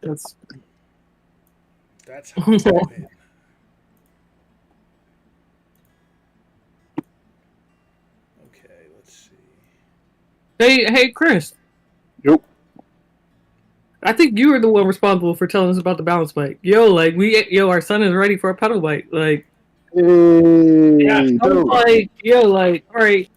That's That's hot. Okay, let's see. hey, Chris. Yep. I think you were the one responsible for telling us about the balance bike. Yo, like our son is ready for a pedal bike. Like, yeah, Hey, I was dude. like, yo, like, all right.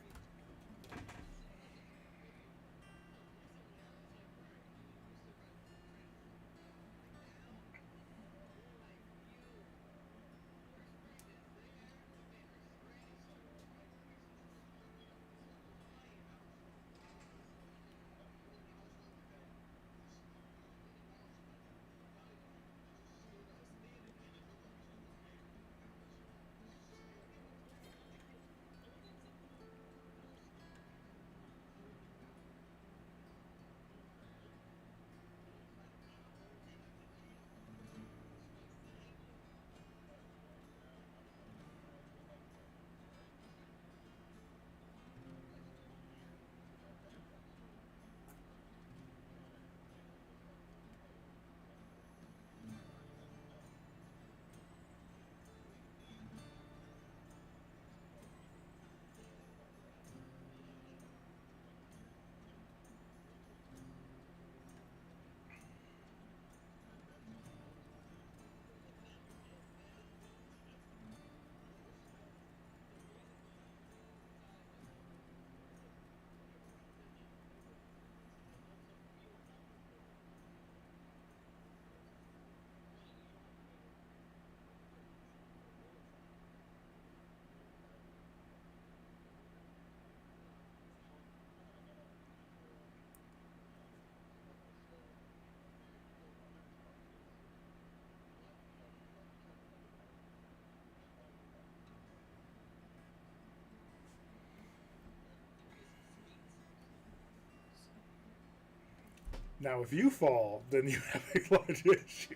Now, if you fall, then you have a large issue.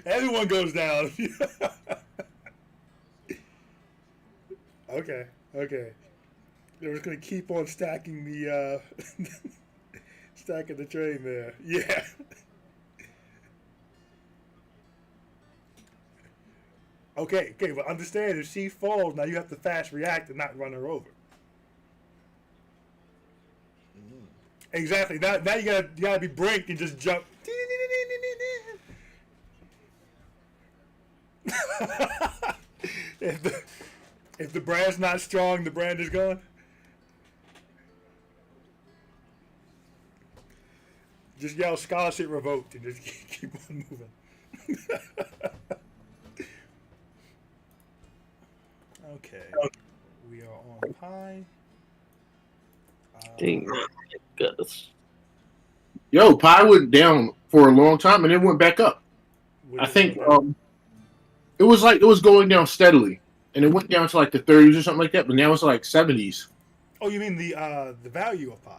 Everyone goes down. Okay, okay. They're just gonna keep on stacking the stacking the train there. Yeah. Okay, okay, but understand if she falls, now you have to fast react and not run her over. Exactly. Now you gotta be brink and just jump. if the if the brand's not strong, the brand is gone. Just yell scholarship revoked and just keep on moving. Okay. We are on Pi. Dang, goodness. Yo, Pi went down for a long time and then went back up. What I is it think going down? it was like it was going down steadily, and it went down to like the 30s or something like that. But now it's like 70s. Oh, you mean the value of Pi?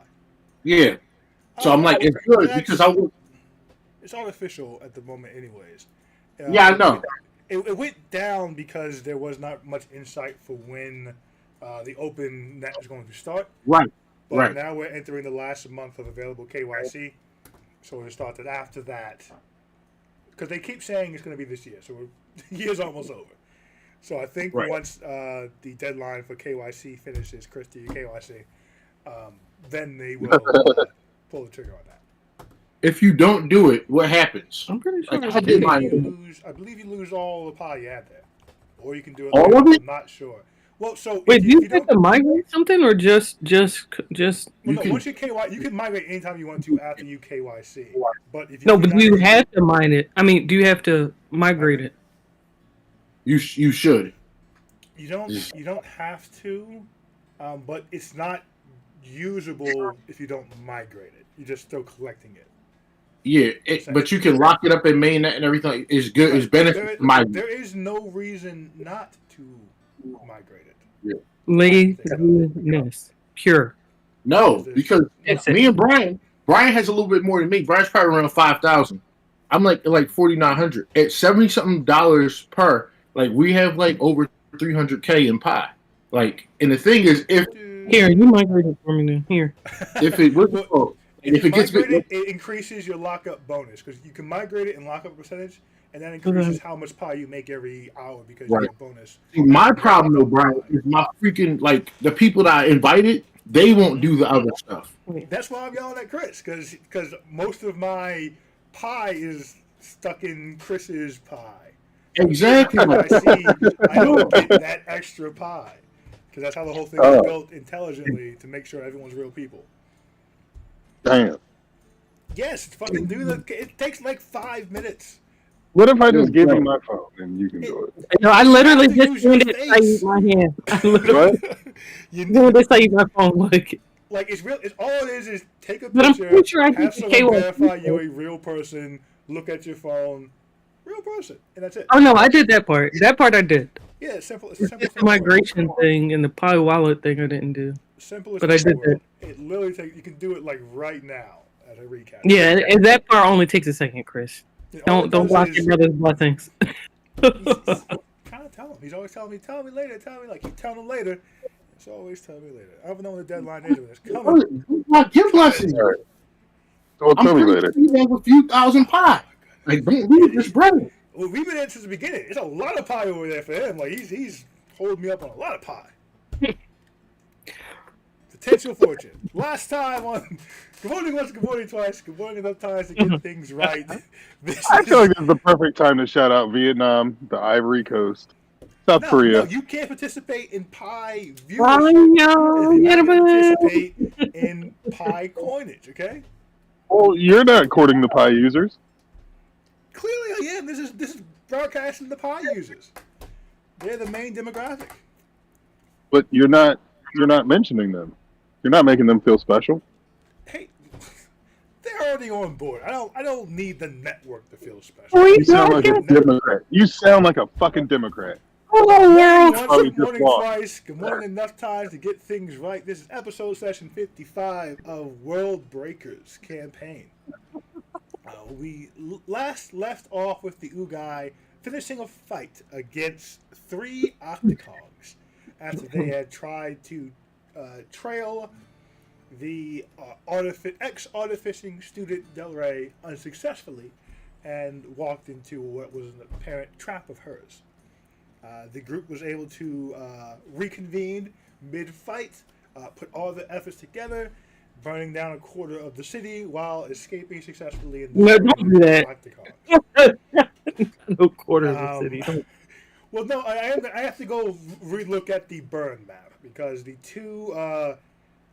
Yeah. So I'm like, it's good because That's I would. it's artificial at the moment, anyways. Yeah, I It went know. it went down because there was not much insight for when the open net is going to start. Right. But Right. now we're entering the last month of available KYC, so it started after that. Because they keep saying it's going to be this year, so the year's almost over. So I think Right. once the deadline for KYC finishes, Christie KYC, then they will pull the trigger on that. If you don't do it, what happens? I'm pretty sure Like it's I did believe paid. you mine. lose. I believe you lose all the pie you had there, or you can do it All later. of it? I'm not sure. Well, so Wait, do if you you have don't, to migrate something or just? well, You no, can. once you KY, you can migrate anytime you want to after you KYC. But if you No, do but do not you do, have to mine it? I mean, do you have to migrate migrate, it? You should. you don't have to, but it's not usable if you don't migrate it. You're just still collecting it, Yeah, but you essentially. can lock it up in mainnet and everything. It's good. It's Right. benefits to migrate. There is no reason not to migrate it. Yeah. That's the thing about it. Laziness, pure. Because No, there's because That's it. me and Brian has a little bit more than me. Brian's probably around 5,000. I'm like 4,900 at 70 something dollars per. Like we have like over 300K in pie. Like, and the thing is, Here, you do. migrated for me now. Here. if it was Well, And if it gets migrate it increases your lockup bonus because you can migrate it and lock up a percentage, and that increases how much pie you make every hour because you Right. get a bonus. my problem though, Brian, is my freaking like the people that I invited, they won't do the other stuff. That's why I'm yelling at Chris because most of my pie is stuck in Chris's pie. Exactly. I see. I don't get that extra pie because that's how the whole thing is built intelligently to make sure everyone's real people. Damn. Yes, fucking do the. It takes like 5 minutes. What if I just give you my phone and you can do it? No, I literally You have to just use your handed face. Saeed my hand. I literally What? You handed Saeed my phone. like it's real. It's all it is take a But I'm picture, pretty sure I have did the someone KYC verify you're thing. a real person, look at your phone, real person, and that's it. Oh no, I did that part. That part I did. Yeah, it's simple. It's It's simple. just the migration thing and the Pi wallet thing I didn't do. Simple as But I did world. It literally takes. You can do it like right now as a recap. Yeah, and that part only takes a second, Chris. All it Don't does block is- your brother's blessings. Kind of tell him. He's always telling me later. Tell me like keep telling him later. It's always telling me later. I don't know when the deadline is. But it's coming. Give blessings. All right. So tell me later. You have a few thousand pie. Like, don't read this, brother. Well, we've been in since the beginning. It's a lot of pie over there for him. Like he's holding me up on a lot of pie. Potential fortune. Last time on Good Morning Once, Good Morning Twice, Good Morning Enough Times to get things right. I feel like this is the perfect time to shout out Vietnam, the Ivory Coast, South Korea. No, you can't participate in pie Oh, viewership. no, If you get have to him participate in pie coinage, okay? Well, you're not courting the Pi users. Clearly I am. This is broadcasting the pie users. They're the main demographic. But you're not mentioning them. You're not making them feel special. Hey, they're already on board. I don't need the network to feel special. We You sound like a broadcast- Democrat. You sound like a fucking Democrat. Hello, world. Once, Probably good morning just lost. twice, good morning enough times to get things right. This is episode session 55 of World Breakers campaign. We last left off with the Ugai finishing a fight against 3 Octakongs after they had tried to trail the ex-artificing student Del Rey unsuccessfully and walked into what was an apparent trap of hers. The group was able to reconvene mid-fight, put all the efforts together, burning down a quarter of the city while escaping successfully in the No, don't do that. Octagon. No quarter of the city. Well, no, I have to go relook at the burn map because the 2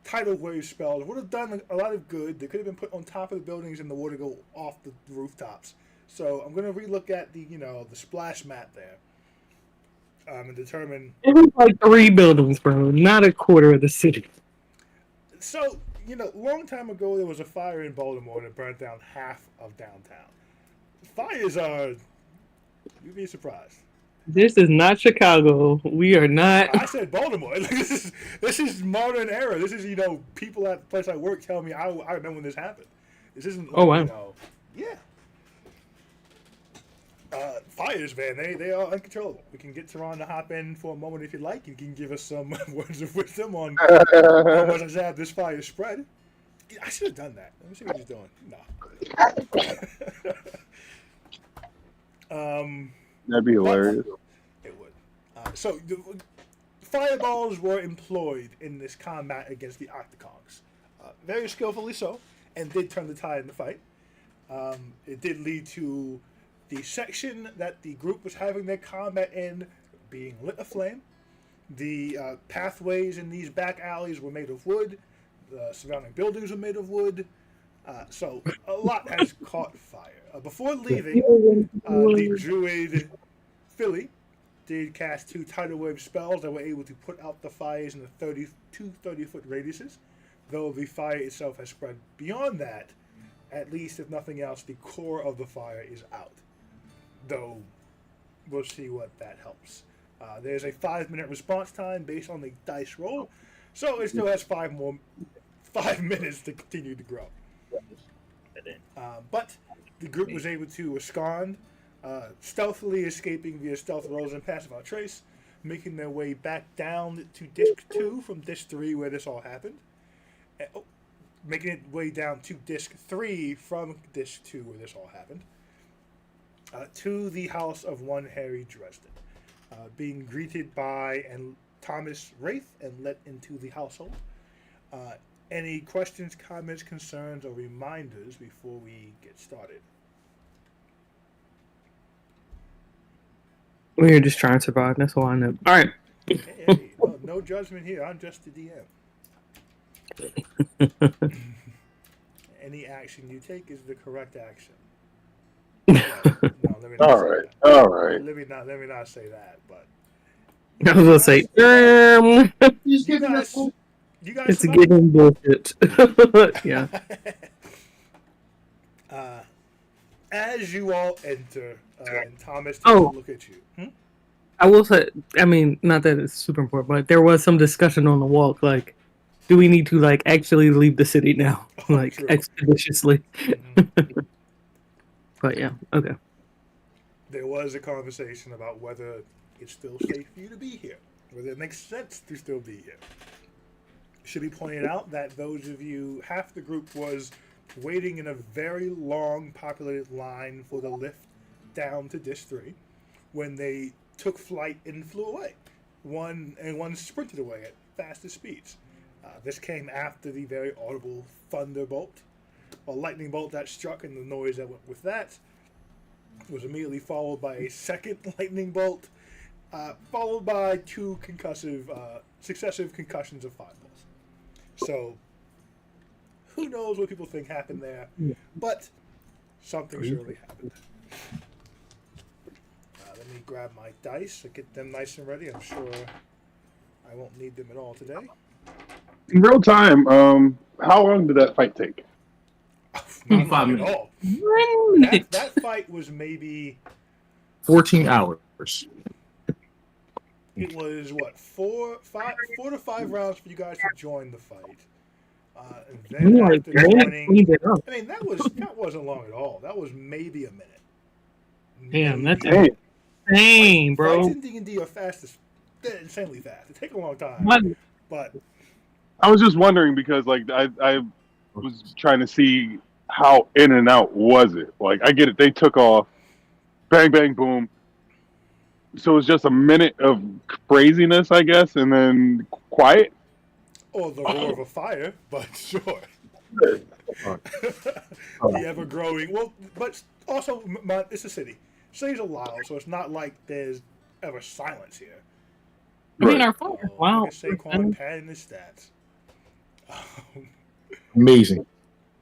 tidal wave spells would have done a lot of good. They could have been put on top of the buildings and the water go off the rooftops. So I'm going to relook at the the splash map there and determine. It was like 3 buildings, bro, not a quarter of the city. So long time ago there was a fire in Baltimore that burnt down half of downtown. Fires are, you'd be surprised. This is not Chicago. We are not. I said Baltimore. This is modern era. This is people at the place I work tell me I remember when this happened. This isn't. Oh, wow. Yeah. Fires, man. They are uncontrollable. We can get Teron to hop in for a moment if you'd like. You can give us some words of wisdom on how much has had this fire spread. I should have done that. Let me see what he's doing. No. That'd be hilarious. It would. So the fireballs were employed in this combat against the Octakongs, very skillfully so, and did turn the tide in the fight. It did lead to the section that the group was having their combat in being lit aflame. The pathways in these back alleys were made of wood. The surrounding buildings were made of wood. So a lot has caught fire. Before leaving, the druid Philly did cast 2 tidal wave spells that were able to put out the fires in the 30-foot radiuses. Though the fire itself has spread beyond that, at least if nothing else, the core of the fire is out. Though we'll see what that helps. There's a 5-minute response time based on the dice roll, so it still has 5 minutes to continue to grow. But the group was able to abscond, stealthily escaping via stealth rolls and pass without trace, making their way back down to Disc 2 from Disc 3 where this all happened. making its way down to Disc 3 from Disc 2, where this all happened, to the house of one Harry Dresden, being greeted by Thomas Wraith and let into the household. Any questions, comments, concerns, or reminders before we get started? We're just trying to survive. That's all I know. All right. Hey, no judgment here. I'm just the DM. Any action you take is the correct action. No, let me not All say right, that. all right. Let me not say that. But I was gonna say, He's you giving guys, us. you guys. it's survived. getting bullshit. Yeah. As you all enter, and Thomas takes Oh. a look at you. I will say, I mean, not that it's super important, but there was some discussion on the walk. Like, do we need to like actually leave the city now, Oh, like true. expeditiously? Mhm. But yeah, okay. There was a conversation about whether it's still safe for you to be here, whether it makes sense to still be here. Should be pointed out that those of you, half the group was waiting in a very long, populated line for the lift down to Dish 3 when they took flight and flew away. One sprinted away at fastest speeds. This came after the very audible thunderbolt, a lightning bolt that struck, and the noise that went with that was immediately followed by a second lightning bolt, followed by two successive concussions of fireballs. So, who knows what people think happened there, but something surely happened. Let me grab my dice and get them nice and ready. I'm sure I won't need them at all today. In real time, how long did that fight take? Not 5 long at minutes. all. That fight was maybe 14 hours. it was what 4 to 5 rounds for you guys to join the fight. And then You like after cleaned joining, it up. I mean that wasn't long at all. That was maybe a minute. Damn, that's Maybe. insane, bro. Fights in D&D are they're insanely fast. They take a long time, What? but I was just wondering because, like, I was trying to see how in and out was it. Like, I get it. They took off, bang, bang, boom. So it's just a minute of craziness, I guess, and then quiet. or the roar of a fire, but sure. Oh. The ever growing. Well, but also it's a city. Cities are loud, so it's not like there's ever silence here. I mean, Right. our father. Wow. Look at Saquon padding his stats. Amazing.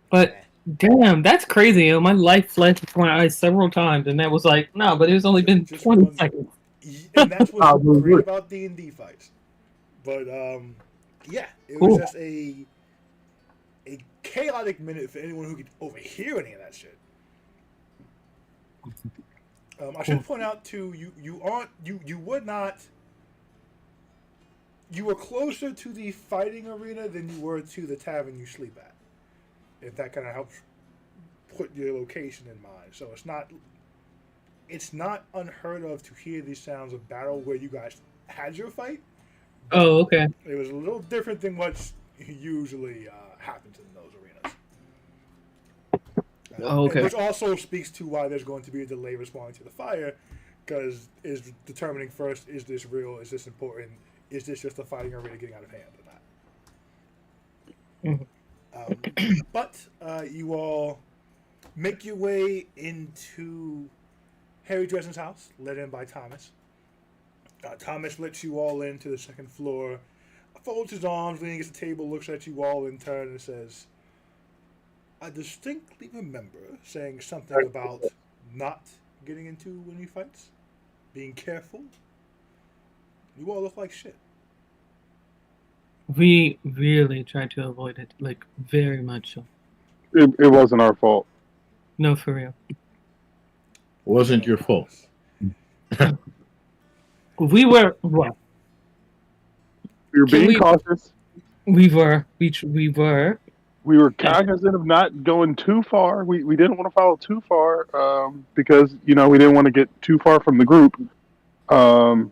But damn, that's crazy. Yo. My life flashed before my eyes several times, and that was like, no, but it's only been Just 20 one- seconds. And that's what's Probably great would. about D&D fights. But yeah, it Cool. was just a chaotic minute for anyone who could overhear any of that shit. I should point out too, you were closer to the fighting arena than you were to the tavern you sleep at. If that kind of helps put your location in mind. So it's not unheard of to hear these sounds of battle where you guys had your fight. Oh, okay. It was a little different than what usually happens in those arenas. Oh, okay. Which also speaks to why there's going to be a delay responding to the fire, because is determining first, is this real, is this important, is this just a fighting arena getting out of hand or not? But you all make your way into Harry Dresden's house, led in by Thomas. Thomas lets you all into the second floor, folds his arms, leaning against the table, looks at you all in turn, and says, I distinctly remember saying something about not getting into any fights, being careful. You all look like shit. We really tried to avoid it, like very much so. It wasn't our fault. No, for real. Wasn't your fault. We were well. We were being we- cautious. We were. We were cognizant of not going too far. We didn't want to follow too far because, we didn't want to get too far from the group. While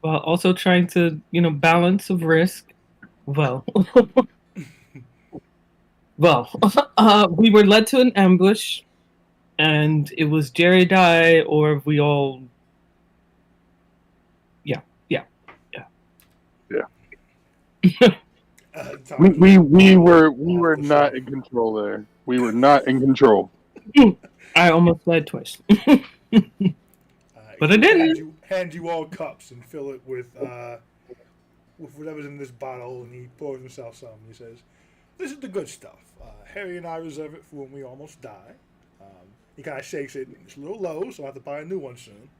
also trying to, balance of risk. Well, Well, we were led to an ambush, and it was Jerry die, or we all. We were not in control there. We were not in control. I almost died twice. But I didn't. Hand you all cups and fill it with whatever's in this bottle, and he pours himself some. And he says, "This is the good stuff. Harry and I reserve it for when we almost die." He kind of shakes it. It's a little low, so I have to buy a new one soon.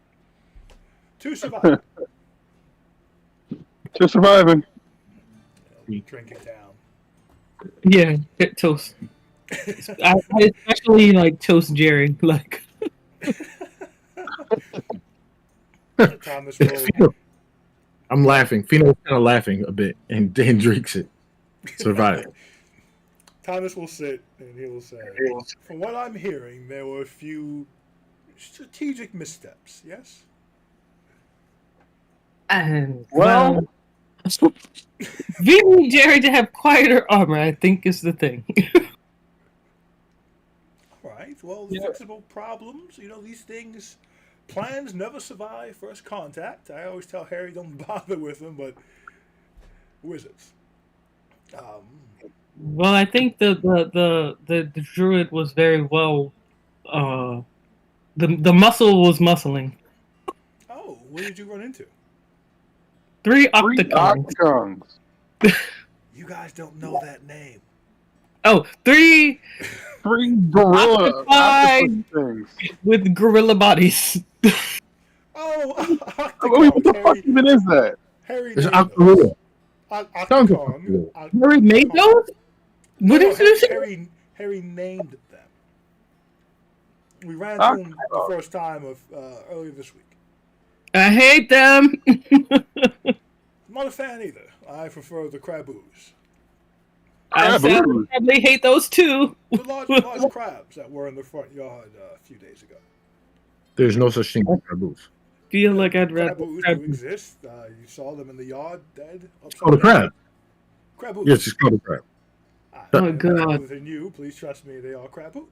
To survive. Just surviving. Drink it down. Yeah, get toast. I especially like toast Jerry. Like, Thomas will, I'm laughing. Fino's kind of laughing a bit and then drinks it. Survive. Thomas will sit and he will say, "From what I'm hearing, there were a few strategic missteps, yes?" and Well- we need Jerry to have quieter armor, I think, is the thing. All right. Well, fixable problems. You know, these things, plans never survive first contact. I always tell Harry don't bother with them, but wizards. Well, I think the druid was very well. The muscle was muscling. Oh, what did you run into? Three Three octagons. octagons. You guys don't know that name. Oh, three Three gorilla Octopi. things. with gorilla bodies. Oh, Wait, what the fuck even is that? Harry It's named Octorilla. those. Sounds Octagon. like Harry made those? What No, is this? Harry named them. We ran into them the first time of earlier this week. I hate them. I'm not a fan either. I prefer the craboos. I Crabboos. probably hate those too. The large crabs that were in the front yard a few days ago. There's no such thing as taboos. Feel like I'd rather. Craboos do exist. You saw them in the yard, dead. Oh, the crab. Craboos. Yes, it's called a crab. Oh, And God. rather than you, please trust me, they are craboos.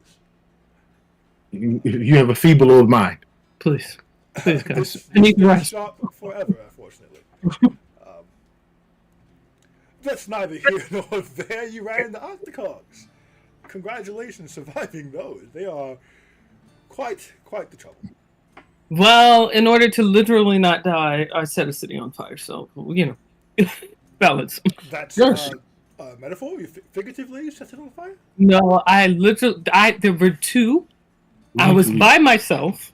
You have a feeble old mind. Please, please, guys. This I need this rest. shop forever, unfortunately. That's neither here nor there. You ran into octocogs. Congratulations surviving those. They are quite the trouble. Well, in order to literally not die, I set a city on fire. So you know, balance. That's Yes. a metaphor. You figuratively set it on fire. No, there were two. I was by myself.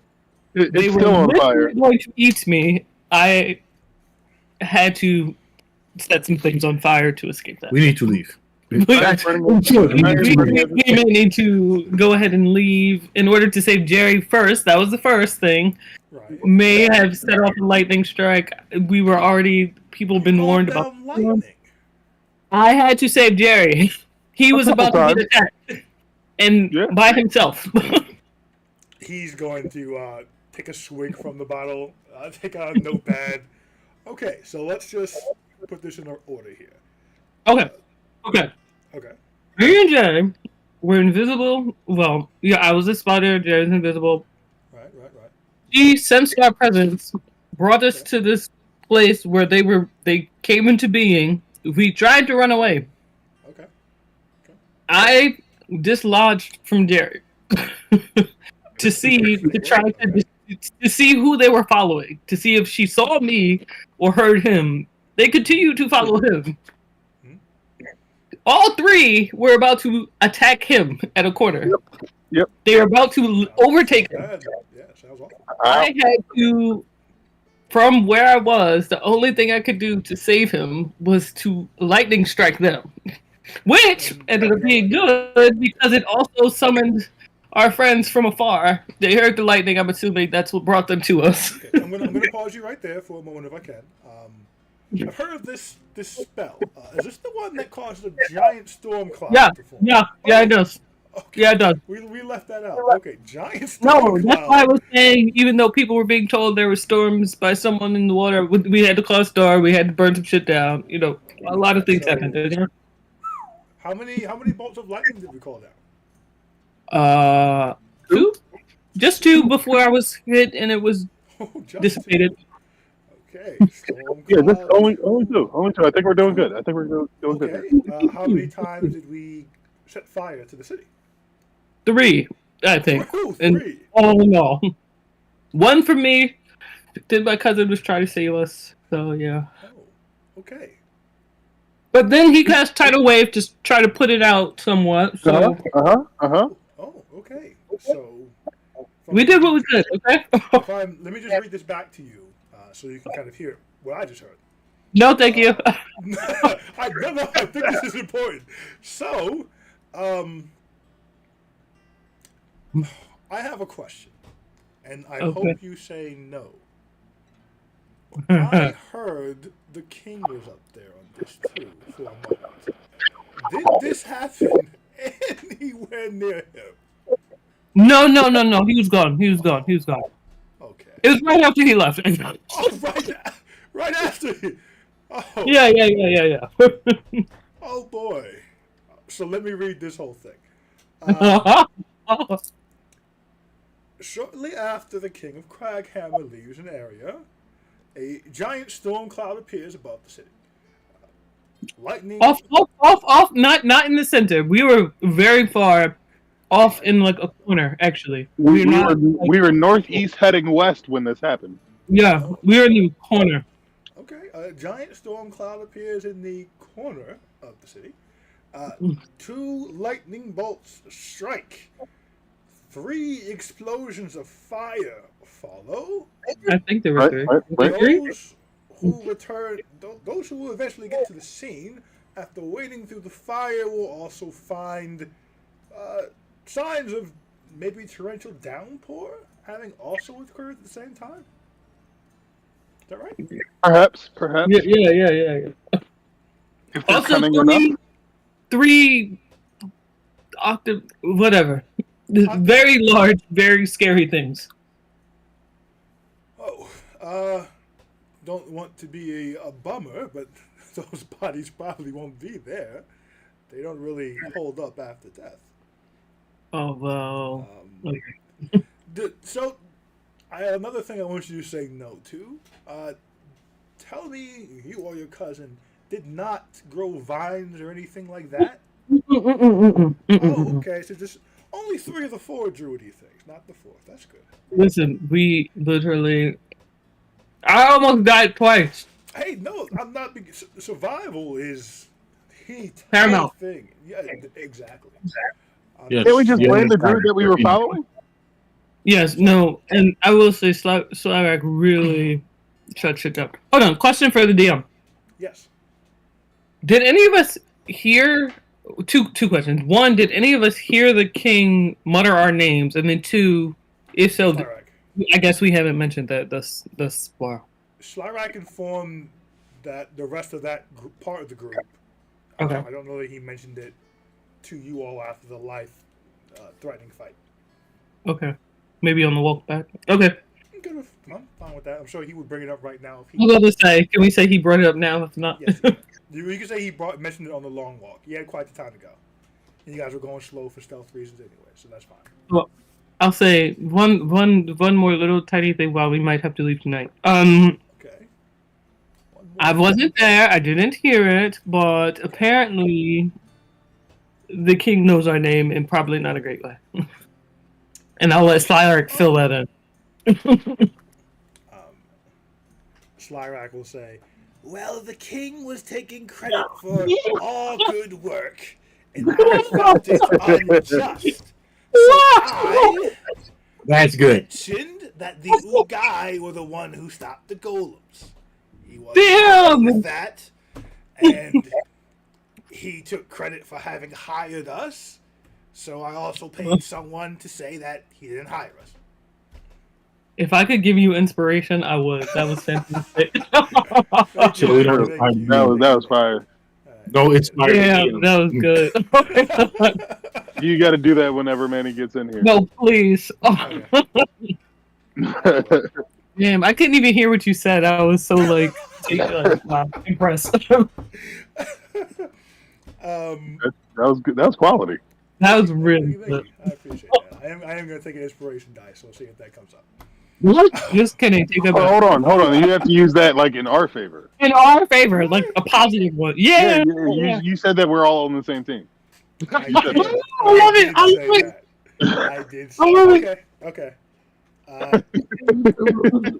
They It's were still on literally fire. going to eat me. I had to set some things on fire to escape that. We need to leave. We may need to go ahead and leave in order to save Jerry first. That was the first thing. Right. May have set off a lightning strike. We were already people been warned about. Down lightning. I had to save Jerry. He was about to get attacked, and Yeah. by himself. He's going to take a swig from the bottle, take out a notepad. Okay, so let's just put this in order here. Okay. Okay. Me and Jerry were invisible. Well, yeah, I was a spotter. Jerry's invisible. Right. She sensed our presence, brought us to this place where they came into being. We tried to run away. Okay. I dislodged from Jerry to see who they were following, to see if she saw me or heard him. They continued to follow him. All three were about to attack him at a corner. Yep. They were about to overtake him. Yeah, sounds awful. I had to, from where I was, the only thing I could do to save him was to lightning strike them. Which ended up being good because it also summoned our friends from afar. They heard the lightning. I'm assuming that's what brought them to us. Okay, I'm gonna pause you right there for a moment if I can. I've heard of this spell. Is this the one that caused a giant storm cloud to form? Yeah, it does. Okay. Yeah, it does. We left that out. Okay, giant storm No, cloud. that's why I was saying, even though people were being told there were storms by someone in the water, we had to close the door, we had to burn some shit down. You know, a lot of things happened. You know? How many bolts of lightning did we call down? 2, just 2 before I was hit and it was Oh, just dissipated. Okay. Storm Yeah, that's cloud. only two. Only two. I think we're doing good. I think we're doing Okay. good. How many times did we set fire to the city? 3, I think. Ooh, And 3. all in all, 1 for me. Did my cousin was trying to save us? So yeah. Oh, okay. But then he cast tidal wave to try to put it out somewhat. So Oh, okay. So we did what we could. Okay. Let me just read this back to you, so you can kind of hear what I just heard. No, thank you. I think this is important. So, I have a question, and I Okay. hope you say no. I heard the king was up there on this too for a moment. Did this happen anywhere near him? No. He was gone. Okay. It was right after he left. Oh, right after. Oh. Yeah. Oh boy. So let me read this whole thing. Shortly after the king of Craghammer leaves an area, a giant storm cloud appears above the city. Lightning. off. Not in the center. We were very far off in like a corner. Actually, we not. we were northeast heading west when this happened. Yeah, we were in the corner. Okay, a giant storm cloud appears in the corner of the city. 2 lightning bolts strike. 3 explosions of fire follow. I think there were 3. Those who will eventually get to the scene after wading through the fire will also find signs of maybe torrential downpour having also occurred at the same time. Is that right? Perhaps. Yeah. If they're Also, cunning enough. 3 octave, whatever. Very large, very scary things. Oh, don't want to be a bummer, but those bodies probably won't be there. They don't really hold up after death. Oh well. So, another thing I want you to say no to. Tell me, you or your cousin did not grow vines or anything like that? Oh, okay. So just only 3 of the 4 druidy things, not the 4th. That's good. Listen, we literally. I almost died twice. Hey, no, I'm not. Survival is the Paramount thing. Yeah, exactly. Yes. Can't we just Yeah, blame the yeah. dude that we were following? Yes, no, and I will say Slavak really shut shit down. Hold on, question for the DM. Yes. Did any of us hear two questions? 1, did any of us hear the king mutter our names? And then 2, if so, Slyrak. I guess we haven't mentioned that thus far. Slyrak informed that the rest of that part of the group. Okay. I don't know that he mentioned it to you all after the life-threatening fight. Okay. Maybe on the walk back. Okay. I'm fine with that. I'm sure he would bring it up right now if he. We'll go to say. Can we say he brought it up now? If not, Yes. You can say he mentioned it on the long walk. He had quite the time to go. And you guys were going slow for stealth reasons anyway, so that's fine. well, I'll say one more little tiny thing while we might have to leave tonight. Okay. I wasn't there. I didn't hear it, but apparently, the king knows our name in probably not a great way. And I'll let Slyrak fill that in. Slyrak will say, "Well, the king was taking credit for all good work, and I felt it unjust. So That's I good. mentioned that the Ugai were the one who stopped the golems. He was Damn! with that, and he took credit for having hired us. So I also paid someone to say that he didn't hire us." If I could give you inspiration, I would. That was fantastic. Thank you. So we don't- Thank you. That was fire. No, it's my Yeah, that was good. You got to do that whenever Manny gets in here. No, please. Okay. Damn, I couldn't even hear what you said. I was so impressed. That was good. That was quality. That was really Thank good. you. I appreciate that. I am going to take an inspiration dice. We'll see if that comes up. Just kidding. Take that Oh, back. hold on. You have to use that like in our favor. In our favor, like a positive one. Yeah. You said that we're all on the same team. I You said did- that. I love it. did I say love it. that. I did say I love it. Okay.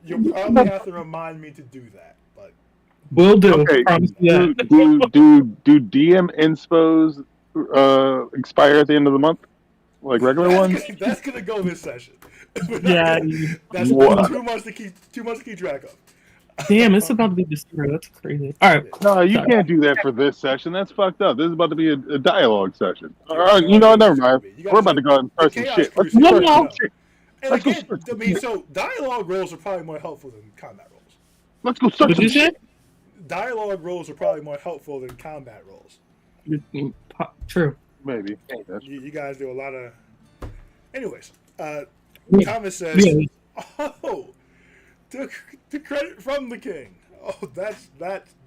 You'll probably have to remind me to do that, but Will do. Okay. Promise you that. Do DM inspos expire at the end of the month, like regular ones? that's gonna go this session. Yeah. That's What? too much to keep track of. Damn, it's about to be December. That's crazy. All right. No, you Sorry. can't do that for this session. That's fucked up. This is about to be a dialogue session. All right, you know what? Never mind. We're about to go out and start some Chaos shit. Let's Crusader. start No, some no. shit. And Let's go again, start I mean, so dialogue rolls are probably more helpful than combat rolls. Let's go start What'd some you say? shit. Dialogue rolls are probably more helpful than combat rolls. True. Maybe. You guys do a lot of. Anyways, Yeah. Thomas says, Yeah. "Oh, to credit from the king. Oh, that's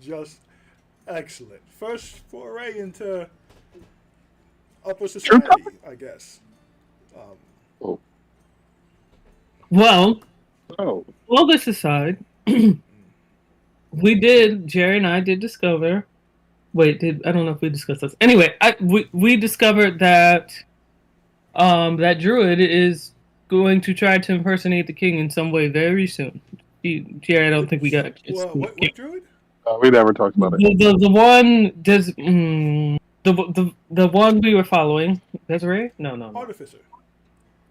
just excellent. First foray into upper society, I guess." Well, Oh, all this aside, Jerry and I did discover. Wait, I don't know if we discussed this. Anyway, we discovered that that druid is going to try to impersonate the king in some way very soon. Jerry, I don't think we got. What druid? we never talked about it. The one does the one we were following. That's right. No. Artificer.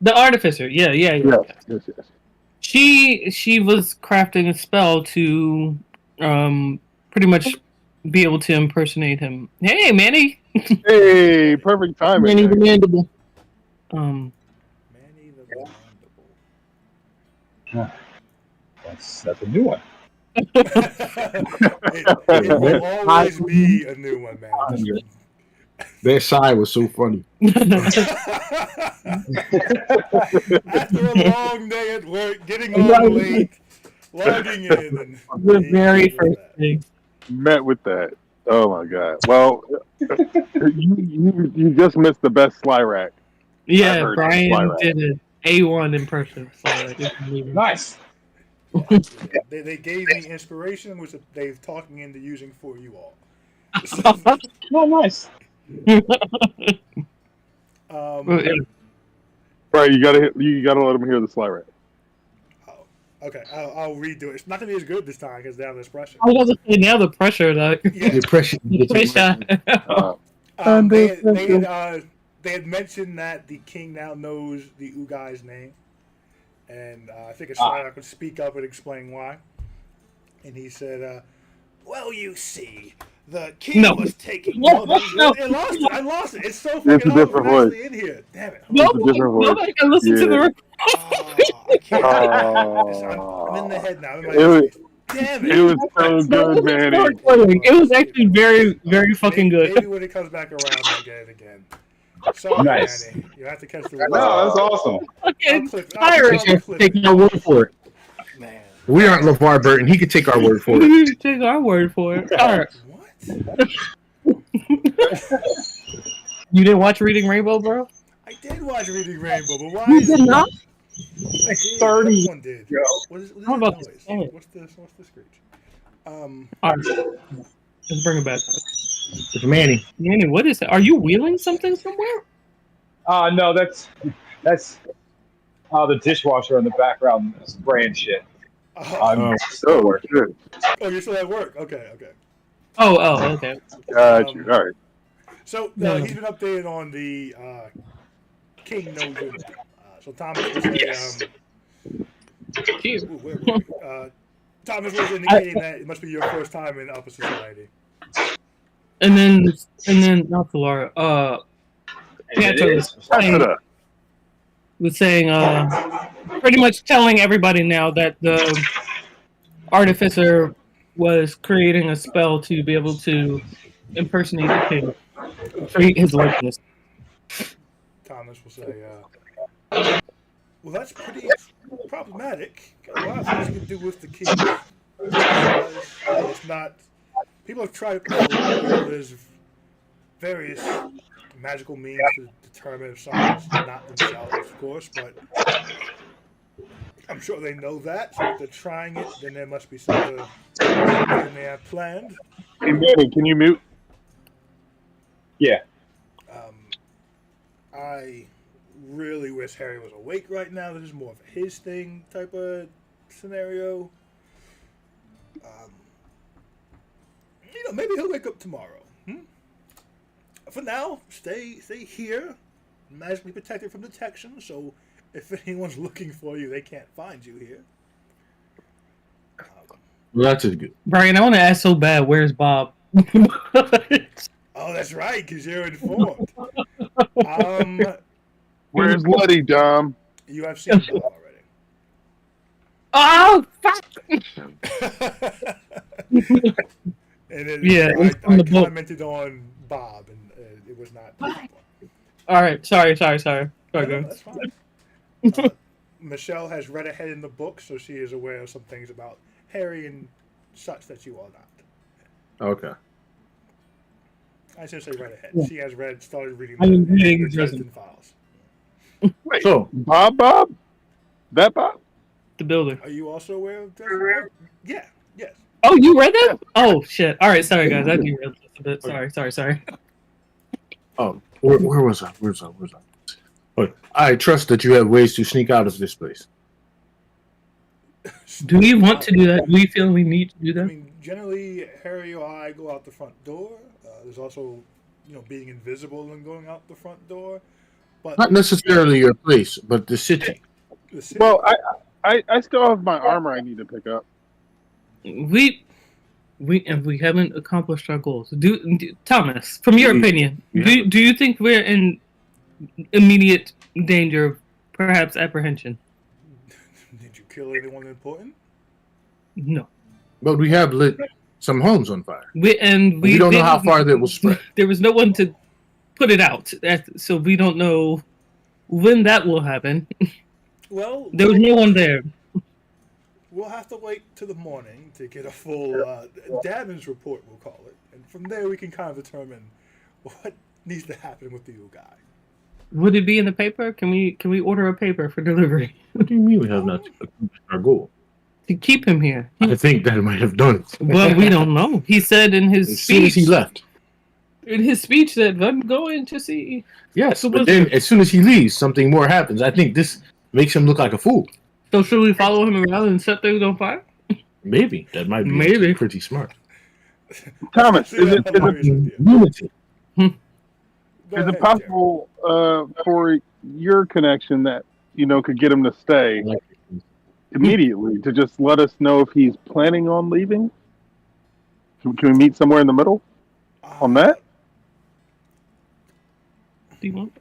The artificer. Yeah. Yes. She was crafting a spell to pretty much be able to impersonate him. Hey, Manny. Hey, perfect timing. Manny the Mandible. Manny the Mandible. That's a new one. it will always be a new one, man. That side was so funny. After a long day at work, getting home late, logging in, and The very first thing. Met with that. Oh my god. Well, you just missed the best sly rack. I Yeah, heard Brian Twilight. did an A1 impression. So it's amazing. Nice. They gave me inspiration, which they've talked me into using for you all. Oh, nice. Well, yeah. Right, you gotta let them hear the sly rack. Okay, I'll redo it. It's not gonna be as good this time because they have this pressure. I was going to say now the pressure, though. Yeah. The pressure. The pressure. They had mentioned that the king now knows the Ugai's name, and I think it's I could speak up and explain why. And he said, "Well, you see, the king No. was taking." No, no. I lost it. It's so It's fucking a different voice. in here. Damn it. Nobody can listen to the Yeah. record. I can't. Oh. I'm in the head now. I'm in my It was- headspace. Damn it. It was so good, Manny. It was actually very, very fucking good. Maybe when it comes back around, I'll get it again. Sorry, Nice. Manny. You have to catch the No, that's awesome. Fucking clip- tired. Take our word for it. Man. We aren't LeVar Burton. He could take our word for it. You take our word for it. All right. What? You didn't watch Reading Rainbow, bro? I did watch Reading Rainbow, but why You is did it not? I did. 30 One did. What is How that about noise? this? Dang it. What's the screech? All right. Let's bring it back. It's Manny. Manny, what is that? Are you wheeling something somewhere? No, that's the dishwasher in the background spraying shit. Oh, Oh, shit. you're still at work. Okay. Oh, okay. Got you. All right. So No. he's been updated on the King No Good. So Thomas was saying, Yes. Cheers. where were we? Thomas was indicating that it must be your first time in upper society. And then not the Laura. It Pietro is. was saying, pretty much telling everybody now that the artificer was creating a spell to be able to impersonate the king, create his likeness. Thomas will say, well, that's pretty problematic. A lot of things you can do with the king. It's not. People have tried to there's various magical means to determine if someone's not themselves, of course, but I'm sure they know that. So if they're trying it, then there must be some other thing they have planned. Hey, Manny, can you mute? Yeah. Um, I really wish Harry was awake right now. This is more of a his thing type of scenario. Maybe he'll wake up tomorrow. For now, stay here, magically protected from detection. So if anyone's looking for you, they can't find you here. Well, that's good. Brian, I want to ask so bad. Where's Bob? Oh, that's right, because you're informed. Where's Letty, Dom? You have seen Bob already. Oh fuck! And then Yeah, it's I on the boat. commented on Bob, and it was not. All right, sorry. Sorry, No, guys. that's fine. Michelle has read ahead in the book, so she is aware of some things about Harry and such that you are not. Okay. I should say read ahead. Yeah. She has started reading I am the reading Dresden Files. Wait, So, Bob? That Bob? The builder. Are you also aware of Dresden? Yeah. Yes. Oh, you read that? Oh shit! All right, sorry guys, I derailed this a bit. Sorry. where was I? Where's I? But I trust that you have ways to sneak out of this place. Do we want to do that? Do we feel we need to do I that? mean, generally, Harry or I go out the front door. There's also, being invisible and going out the front door. But Not necessarily your place, but the city. the city, Well, I still have my armor I need to pick up. We haven't accomplished our goals. Thomas, from your opinion, Yeah. do you think we're in immediate danger of perhaps apprehension? did you kill anyone important? No. But we have lit some homes on fire. We don't know how far that will spread. There was no one to put it out, so we don't know when that will happen. Well, There was no one there. we'll have to wait till the morning to get a full damage report, we'll call it. And from there, we can kind of determine what needs to happen with the new guy. Would it be in the paper? Can we order a paper for delivery What do you mean we have not accomplished our goal? to keep him here? I think that might have done it. Well, we don't know. He said in his As soon as speech. he left. In his speech, that I'm going to see. Yes, So but was then it- as soon as he leaves, something more happens. I think this makes him look like a fool. So should we follow him around and set things on fire? Maybe. That might be Maybe. pretty smart. Thomas, That's is it a hilarious idea. Unity. Go is ahead, it possible for your connection that could get him to stay immediately to just let us know if he's planning on leaving? Can we meet somewhere in the middle Jerry. on that? Do you want?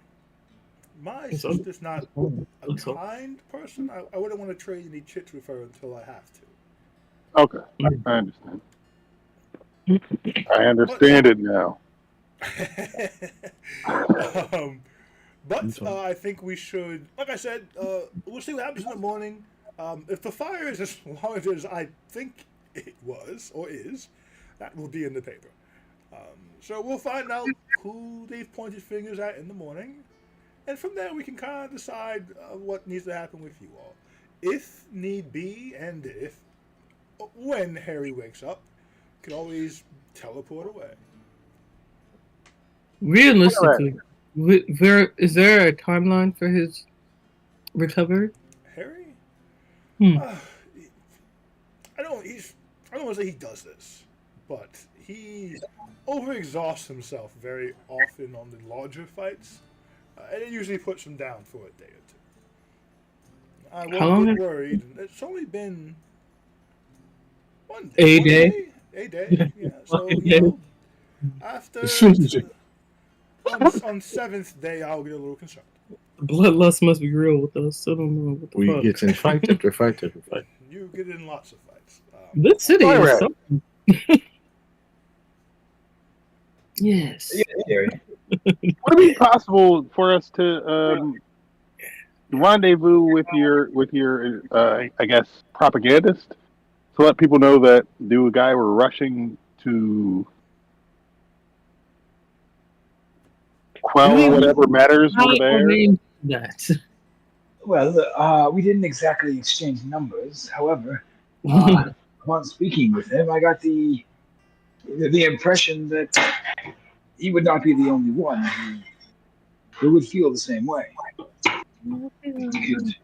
My So- sister's not a So- kind person. I wouldn't want to trade any chits with her until I have to. Okay, I understand. I understand it now. But I think we should, like I said, we'll see what happens in the morning. If the fire is as large as I think it was or is, that will be in the paper. So we'll find out who they've pointed fingers at in the morning, and from there we can kind of decide what needs to happen with you all, if need be, and when Harry wakes up, can always teleport away. Realistically, is there a timeline for his recovery? Harry? Hmm. I don't want to say he does this, but he overexhausts himself very often on the larger fights, and it usually puts him down for a day or two. I How long won't get has- worried. It's only been one A one day? A day, yeah. So, A day. After As soon as you- on seventh day, I'll get a little concerned. Bloodlust must be real with us. I don't know what the We fuck. get in fight after fight after fight. You get in lots of fights. This city All is right. something. Yes. Yeah, Jerry. Would it be possible for us to rendezvous with your I guess propagandist to let people know that the guy we're rushing to quell whatever matters How were your there. name that? Well, we didn't exactly exchange numbers. However, upon speaking with him, I got the impression that he would not be the only one who would feel the same way. We could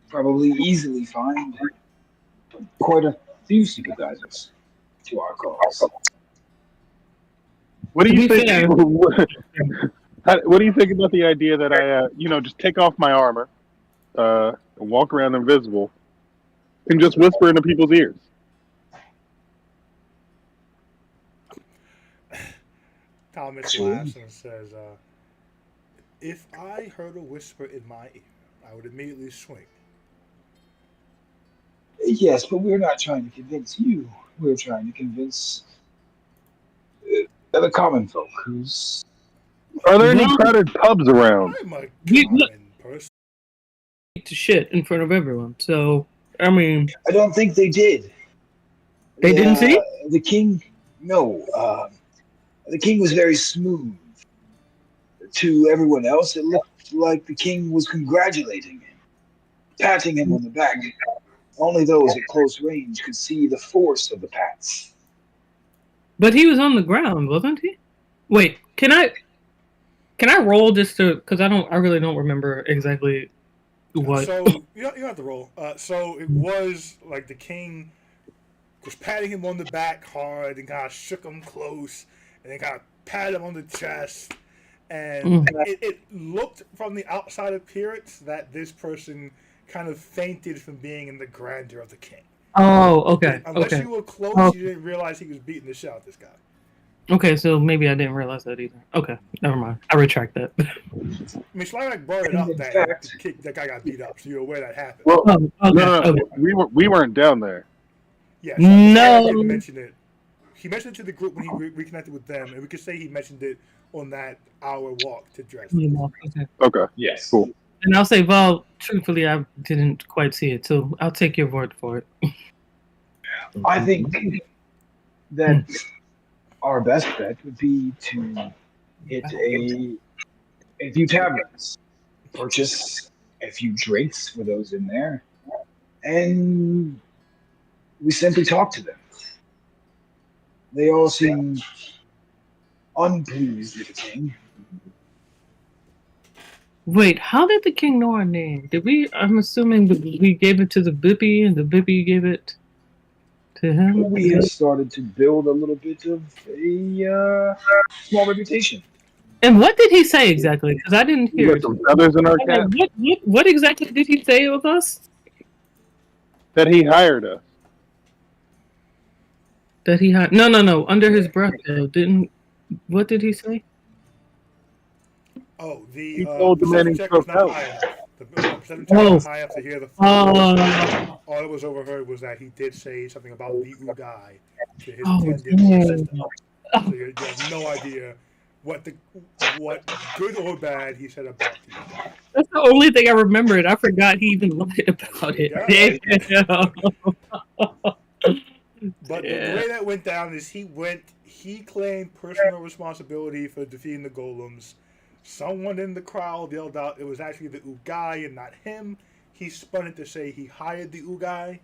probably easily find quite a few sympathizers to our cause. What do To you be think? fair- What do you think about the idea that I, just take off my armor, and walk around invisible, and just whisper into people's ears? Thomas True. laughs and says, "If I heard a whisper in my ear, I would immediately swing." Yes, but we're not trying to convince you. We're trying to convince the common folk who's. Are there any Well- crowded pubs around? I'm a We- common person. To shit in front of everyone. So I mean, I don't think they did. They didn't see? The king. No, the king was very smooth. To everyone else, it looked like the king was congratulating him, patting him on the back. Only those at close range could see the force of the pats. but he was on the ground, wasn't he? Wait, can I roll just to, because I really don't remember exactly what. So you don't have to roll. So it was like the king was patting him on the back hard and kind of shook him close, and then kind of patted him on the chest. And it looked from the outside appearance that this person kind of fainted from being in the grandeur of the king. Oh, okay, Unless okay, you were close, Oh. you didn't realize he was beating the shit out of this guy. okay. So maybe I didn't realize that either. Okay, never mind. I retract that. I mean, Slyrak brought it up In that fact- that guy got beat up, so you're aware that happened. Well, Oh, okay, no, okay. we weren't down there. Yeah, No. Slyrak didn't mention it. He mentioned it to the group when he reconnected with them, and we could say he mentioned it on that hour walk to Dresden. Okay. Okay, Yes. cool. And I'll say, Val, truthfully, I didn't quite see it, so I'll take your word for it. I think that our best bet would be to hit a few taverns, purchase a few drinks for those in there, and we simply talk to them. They all seem unpleased with the king. Wait, how did the king know our name? Did we? I'm assuming that we gave it to the Bippy, and the Bippy gave it to him. We have started to build a little bit of a small reputation. And what did he say exactly? Because I didn't We hear got it. some feathers in our cap. What exactly did he say with us? That he hired us. That he had no under his breath though. Didn't what did he say? Oh, the He told the man perception he check was took not out. high enough. The perception check Oh. was high enough to hear the full all that was overheard was that he did say something about the Ugai to his Oh, attendant damn. assistant. So you have no idea what good or bad he said about the Ugai. That's the only thing I remembered. I forgot he even lied about it. But the Yeah. way that went down is he claimed personal responsibility for defeating the golems. Someone in the crowd yelled out it was actually the Ugai and not him. He spun it to say he hired the Ugai,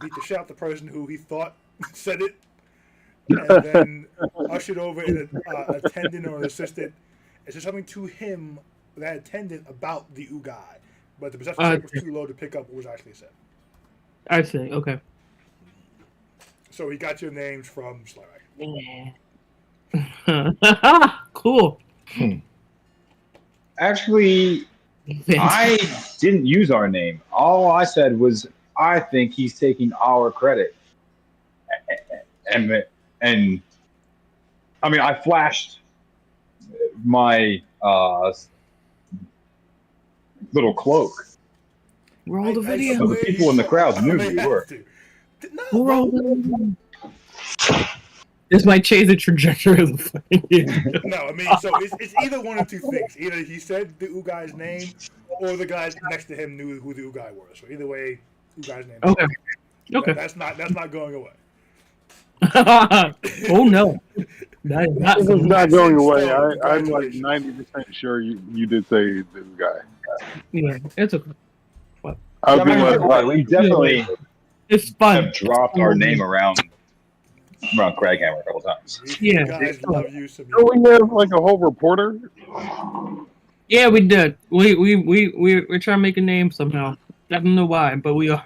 beat the shit out the person who he thought said it, and then ushered over an attendant or an assistant and said something to him, that attendant, about the Ugai. But the perception check was too low to pick up what was actually said. I see. Okay. So he got your names from Slyrak. Cool. Actually, I didn't use our name. All I said was, I think he's taking our credit. And I mean, I flashed my little cloak. Roll the So video. the people in the crowd knew who you were. No, Roll the This might change the trajectory of the fucking game. no, I mean, so it's either one of two things. Either he said the Ugai's name, or the guys next to him knew who the Ugai was. So either way, Ugai's name. Okay. But Okay. That's not going away. Oh no. That is not This is some- not going away. So, I'm like congratulations. 90% sure you did say this guy. Yeah, it's okay. I'll I be mean, like, we definitely It's fun. have dropped our name around Craghammer a couple times. Yeah. You guys love you some. don't we have like a whole reporter? Yeah, we did. We're trying to make a name somehow. I don't know why, but we are.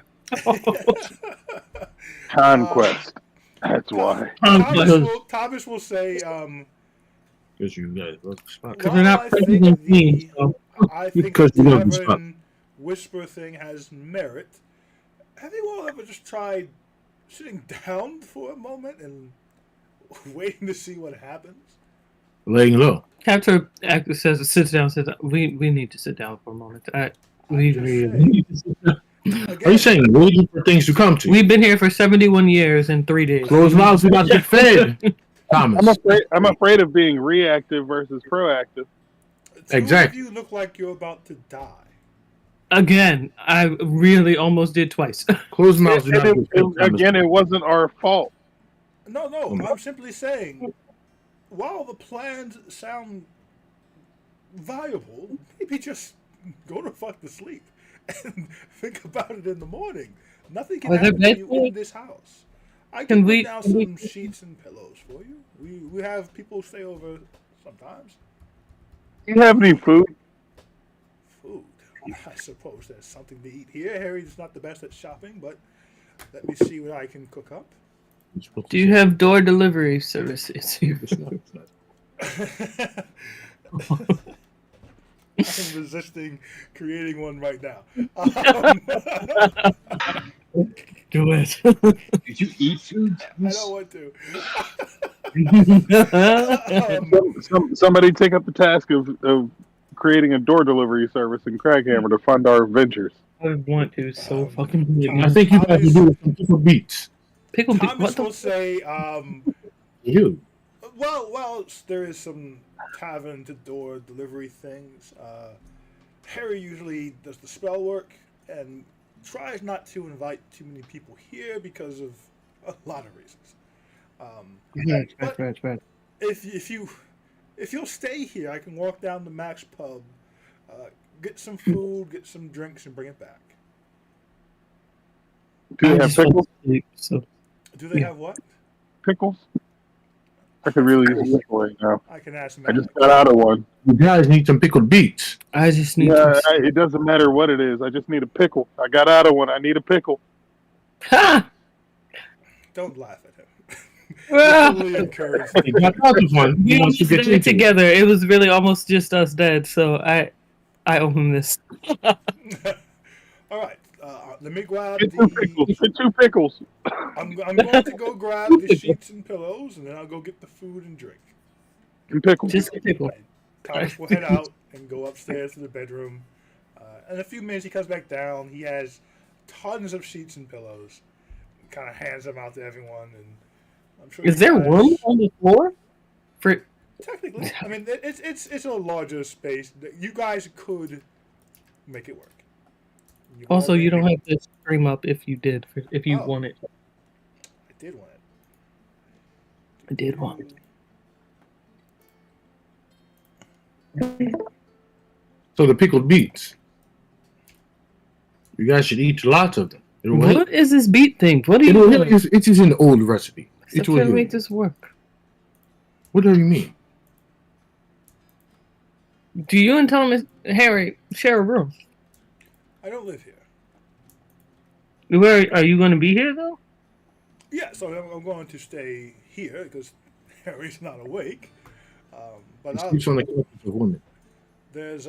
Conquest. That's why. Thomas will say, Because you guys love the spot. Because we're not while I president think team, so. I think Because the you love the spot. Tavern Whisper thing has merit. Have you all ever just tried sitting down for a moment and waiting to see what happens? Laying low. Captain actor says, "Sit down, sit down." We need to sit down for a moment. We just need to sit down. Are you saying waiting for things to come to you? We've been here for 71 years and 3 days. Close mouths, we got to get fed. Thomas. I'm afraid of being reactive versus proactive. Exactly. Two of you look like you're about to die. Again, I really almost did twice. Close mouths, we And got to get fed. Thomas. again, it wasn't our fault. No, I'm simply saying, while the plans sound viable, maybe just go to fuck to sleep and think about it in the morning. Nothing can Are there happen to you beds? in this house. I Can can we- put down can we- some sheets and pillows for you. We have people stay over sometimes. Do you have any food? Food. I suppose there's something to eat here. Harry's not the best at shopping, but let me see what I can cook up. Do you have door delivery services? I'm resisting creating one right now. Do it. Did you eat food? I don't want to. Somebody take up the task of creating a door delivery service in Craghammer to fund our ventures. I want to so fucking bad. I think you have to do some people beats. Pickle beat. Thomas What will the? say, You. well, there is some tavern to door delivery things. Harry usually does the spell work and tries not to invite too many people here because of a lot of reasons. Right. If you'll stay here, I can walk down to Mac's Pub, get some food, get some drinks, and bring it back. Do I they have just fell pickles? asleep, so Do they Yeah. have what? Pickles? I could really use a pickle right now. I can ask I Mac. just got out of one. You guys need some pickled beets. I just need Yeah, to. it doesn't matter what it is. I just need a pickle. I got out of one. I need a pickle. Ha! Don't laugh at him. Ah! Really encourage. He got out of one. He We wants to almost get did it into it. together. It was really almost just us dead. So I owe him this. All right. Let me grab Get two pickles. Get two pickles. I'm going to go grab the sheets and pillows, and then I'll go get the food and drink. And pickles. Just a pickle. Thomas will head out and go upstairs to the bedroom. In a few minutes, he comes back down. He has tons of sheets and pillows. Kind of hands them out to everyone, and I'm sure. Is you there guys- room on the floor? For Technically, I mean, it's a larger space. You guys could make it work. also, you don't have to scream up if you did. If you Oh. want it. I did want it. I did want it. So the pickled beets. You guys should eat lots of them. It will help. What is this beat thing? What are It you will doing? help. It is an old recipe. I It will can't help. make this work. What do you mean? Do you and Thomas Harry share a room? I don't live here. Where are you going to be here though? Yeah, so I'm going to stay here because Harry's not awake. But He sleeps on the couch of women. there's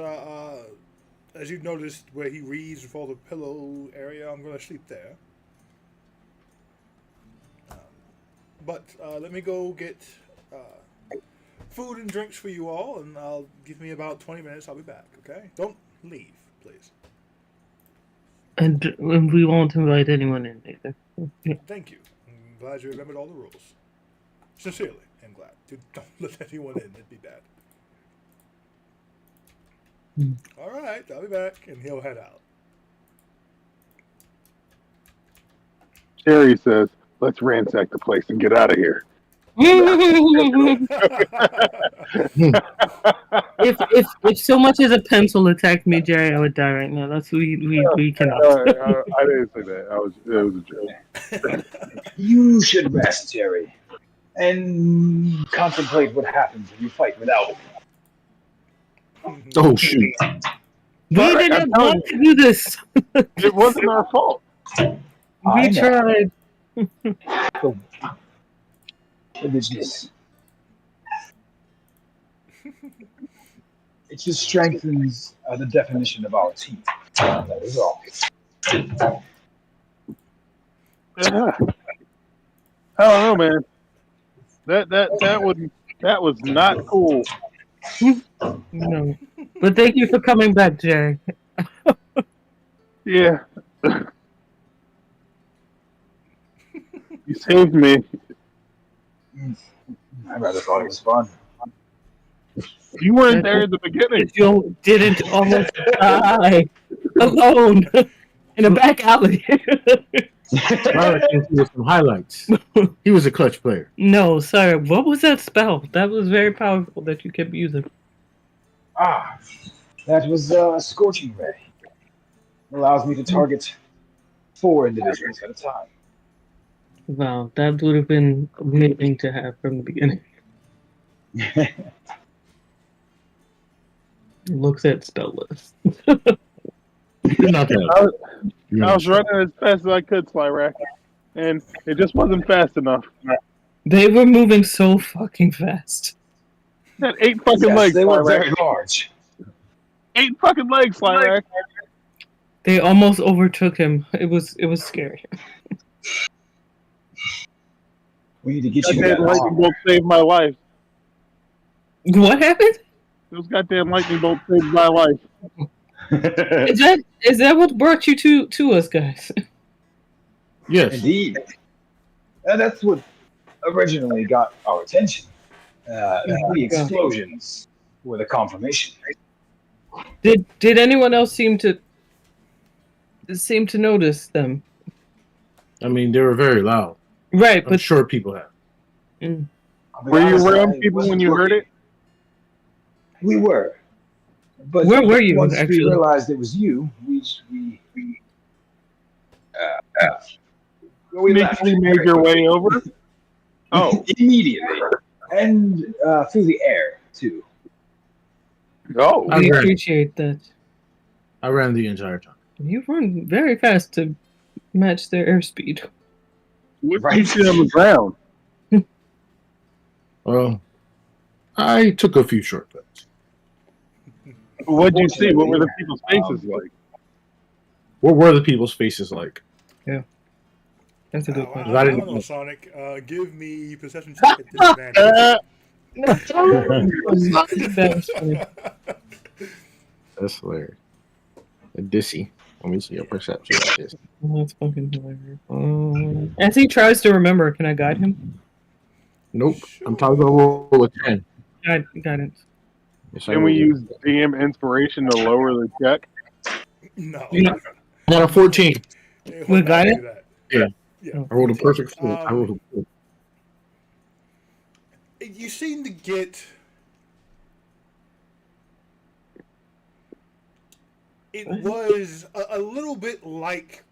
as you've noticed where he reads with all the pillow area, I'm going to sleep there. But let me go get food and drinks for you all, and I'll give me about 20 minutes. I'll be back. Okay? Don't leave, please. And we won't invite anyone in either. Yeah. Thank you. I'm glad you remembered all the rules. Sincerely, I'm glad. Don't let anyone in. It'd be bad. All right, I'll be back, and he'll head out. Jerry says, let's ransack the place and get out of here. if so much as a pencil attacked me, Jerry, I would die right now. That's we cannot. I didn't say that. It was a joke. You should rest, Jerry, and contemplate what happens if you fight without him. Oh shoot! We Alright, didn't I'm want to do this. It wasn't our fault. I We know. tried. But it's just, it just strengthens the definition of our team. That is all. Yeah. I don't know, man. That was not cool. No. But thank you for coming back, Jerry. Yeah. You saved me. I rather thought it was fun. You weren't there at the beginning. You didn't almost die alone in a back alley. Tyler can see some highlights. He was a clutch player. No, sorry. What was that spell? That was very powerful that you kept using. That was a scorching ray. Allows me to target 4 individuals at a time. Wow, that would have been amazing to have from the beginning. Looks at spell list. You're not that. I was running as fast as I could, Slyrack, and it just wasn't fast enough. They were moving so fucking fast. Had 8 fucking Yes, legs, they were Slyrack. very large. 8 fucking legs, Slyrack. They almost overtook him. It was scary. We need to get That you damn that lightning arm. bolt saved my life. What happened? Those goddamn lightning bolts saved my life. Is that what brought you to us, guys? Yes. Indeed. And that's what originally got our attention. The explosions were the confirmation. Did anyone else seem to notice them? I mean, they were very loud. Right, I'm but sure people have. I'll be Were you honest, around I people when wasn't you heard looking. it? We were. But Where were you, once actually? we realized it was you, we left. Immediately made your way over? Oh. Immediately. And through the air, too. Oh. we Okay. appreciate that. I ran the entire time. You run very fast to match their airspeed. What Right. did you see on the ground? Well, I took a few shortcuts. What did you see? What were the people's faces like? What were the people's faces like? That's a good I question. I don't didn't know, Sonic. Give me perception check at disadvantage. That was funny. That's hilarious. A dissy. Let me see your perception of this. That's fucking hilarious. As he tries to remember, can I guide him? Nope. I'm talking about roll a 10. Guidance. Yes, I Can we rolled use DM inspiration to lower the check? No. Yeah. I got a 14. It We will not got do it? that. Yeah. Yeah. I rolled a perfect 4. I rolled a 4. You seem to get. It was a little bit like.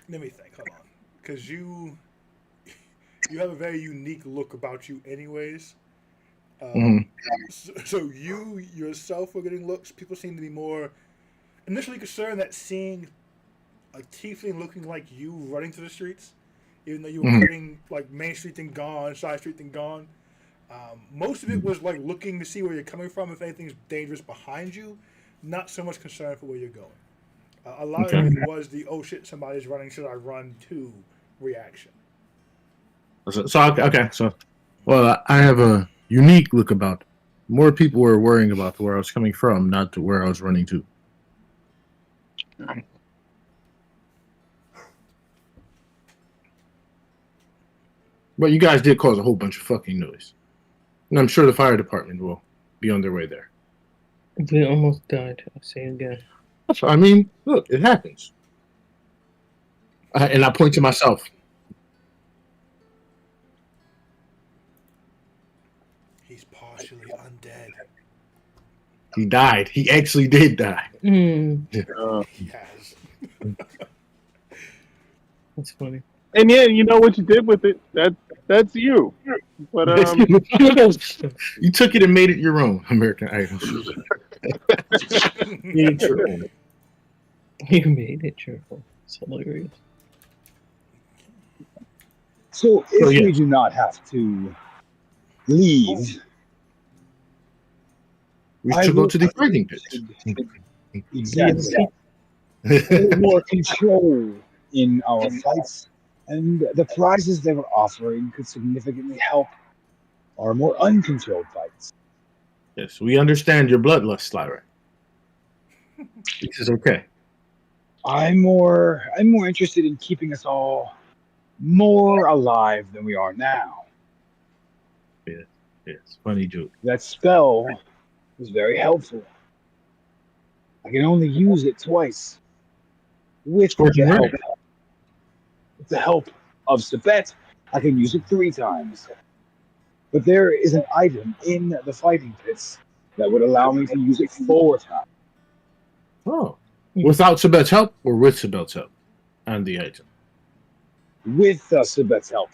Let me think. Hold on, because you have a very unique look about you, anyways. Mhm. So you yourself were getting looks. People seem to be more initially concerned that seeing a tiefling looking like you running through the streets, even though you were Mhm. cutting like Main Street and gone, side street and gone. Most of it was like looking to see where you're coming from, if anything's dangerous behind you, not so much concerned for where you're going. A lot of it was the "oh shit, somebody's running, should I run to" reaction. So okay. So, well, I have a unique look about. More people were worrying about where I was coming from, not to where I was running to. But you guys did cause a whole bunch of fucking noise. And I'm sure the fire department will be on their way there. We almost died. I'll say it again. So, I mean, look, it happens. And I point to myself. He died. He actually did die. Mm, He has. that's funny. And yeah, you know what you did with it. That's you. But You took it and made it your own, American Idol. Made it your own. You made it cheerful. It's hilarious. So if yeah. we do not have to leave, We I should go will- to the fighting pit. exactly, more control in our fights, and the prizes they were offering could significantly help our more uncontrolled fights. Yes, we understand your bloodlust, Lyra. This is okay. I'm more interested in keeping us all more alive than we are now. Yes, funny joke. That spell was very helpful. I can only use it twice. With Scorching the ray. help, with the help of Sabet, I can use it 3 times. But there is an item in the fighting pits that would allow me to use it 4 times. Oh. Without Sabet's help or with Sabet's help? And the item. With Sabet's help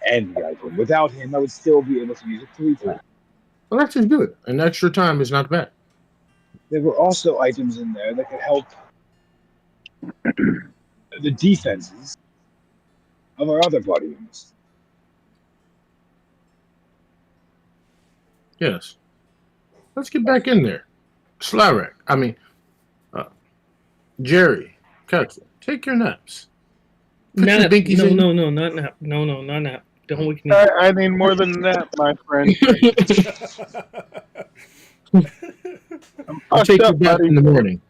and the item. Without him, I would still be able to use it 3 times. Well, that's just good. An extra time is not bad. There were also items in there that could help the defenses of our other body units. Yes. Let's get back in there. Slarak, Jerry, Katya, take your naps. Put your Nap. dinkies in. No, not nap. No, not nap. Don't wake me I, up. I need more than that, my friend. I'll take you Fucked up, back buddy. in the morning.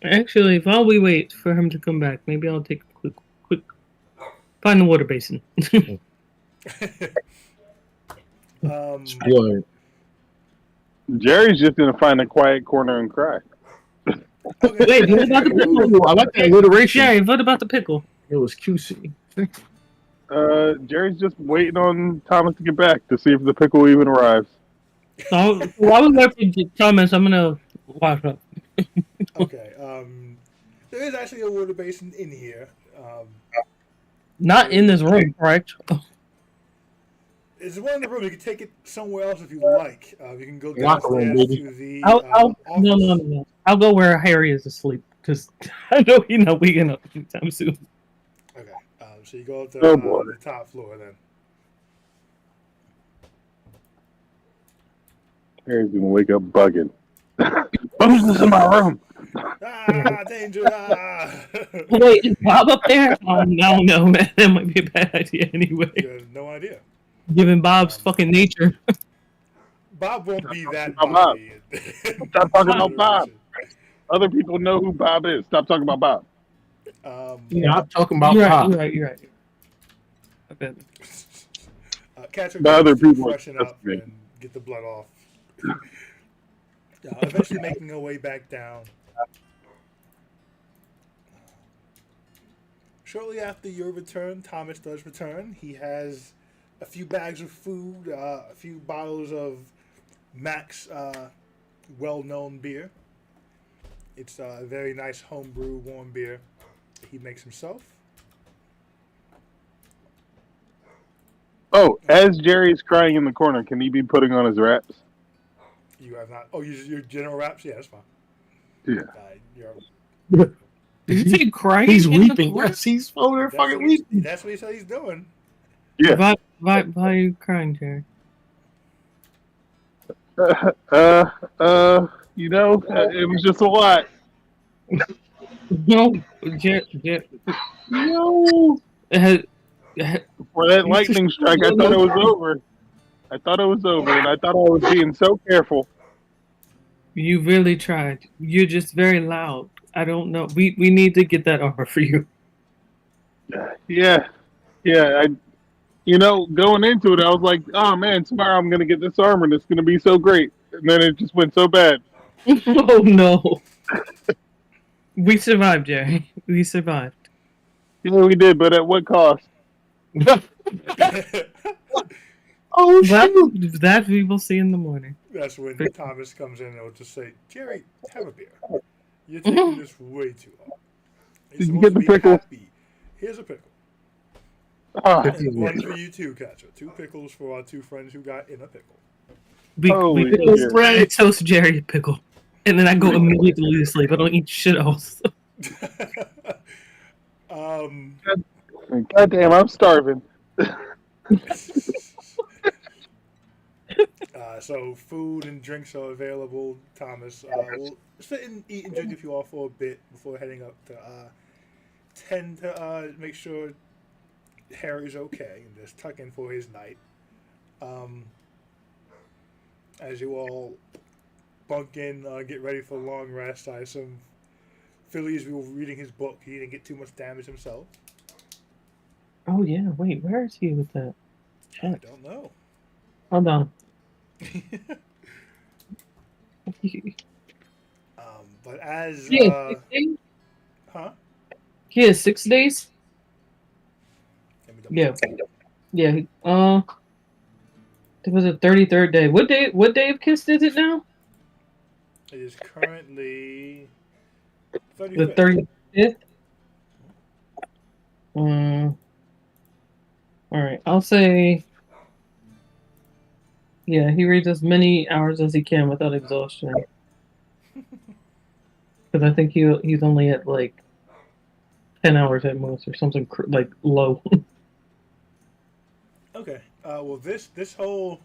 Actually, while we wait for him to come back, maybe I'll take a quick find the water basin. Boy, Jerry's just gonna find a quiet corner and cry. Wait, what about the pickle? I like that alliteration. Jerry, what about the pickle? It was QC. Jerry's just waiting on Thomas to get back to see if the pickle even arrives. So while we wait for Thomas, I'm gonna wash up. Okay. There is actually a water basin in here. Not in this room, correct? There's one in the room. You can take it somewhere else if you like. You can go Locker room, downstairs baby. to the I'll office. no. I'll go where Harry is asleep because I know he's not waking up anytime soon. Okay. So you go up to Oh, boy. the top floor then. Harry's gonna wake up bugging. Who's this in my room? Ah, danger! Ah. Wait, is Bob up there? Oh no, man, that might be a bad idea anyway. You have no idea. Given Bob's fucking nature. Bob won't be that Stop body. Stop talking about Bob. Other people know who Bob is. Stop talking about Bob. Yeah. I'm talking about You're pop. You're right. Okay. Cats are The other going to people are freshen up just me. and get the blood off. Eventually making her way back down. Shortly after your return, Thomas does return. He has a few bags of food, a few bottles of Mac's well-known beer. It's a very nice homebrew warm beer that he makes himself. Oh, as Jerry's crying in the corner, can he be putting on his wraps? You have not. Oh, your general wraps? Yeah, that's fine. Yeah. You're, Did you say crying? He's in the weeping. corner? Yes, he's over there that's, fucking what he, weeping. that's what he said he's doing. Yeah. Why are you crying, Jerry? You know, it was just a lot. No, Jerry. No. For that lightning strike, I thought it was over. And I thought I was being so careful. You really tried. You're just very loud. I don't know. We need to get that armor for you. Yeah. Going into it, I was like, oh man, tomorrow I'm gonna get this armor and it's gonna be so great. And then it just went so bad. Oh no. We survived, Jerry. We survived. Yeah, we did, but at what cost? Oh Well, shoot! that we will see in the morning. That's when Thomas comes in and will just say, "Jerry, have a beer. You're taking this way too long. You're Did you supposed get to the be pickle? happy. Here's a pickle. Ah, And one for you too, Catcher. 2 pickles for our 2 friends who got in a pickle." We Holy toast, shit. I toast Jerry a pickle, and then I go immediately to sleep. I don't eat shit else. um, God damn, I'm starving. so food and drinks are available, Thomas. We'll sit and eat and drink with you all for a bit before heading up to tend to make sure Harry's okay and just tuck in for his night. As you all bunk in, get ready for a long rest. I assume Philly's reading his book. He didn't get too much damage himself. Oh yeah, wait, where is he with that? I Shit. don't know. Hold on. But as He has 6 days? huh? He has 6 days? Let me double Yeah. check. Yeah. It was the 33rd day. What day of Kiss is it now? It is currently The 35th. 35th? Alright, I'll say yeah, he reads as many hours as he can without exhaustion. Because I think he's only at like 10 hours at most or something like low. Okay. Well, this whole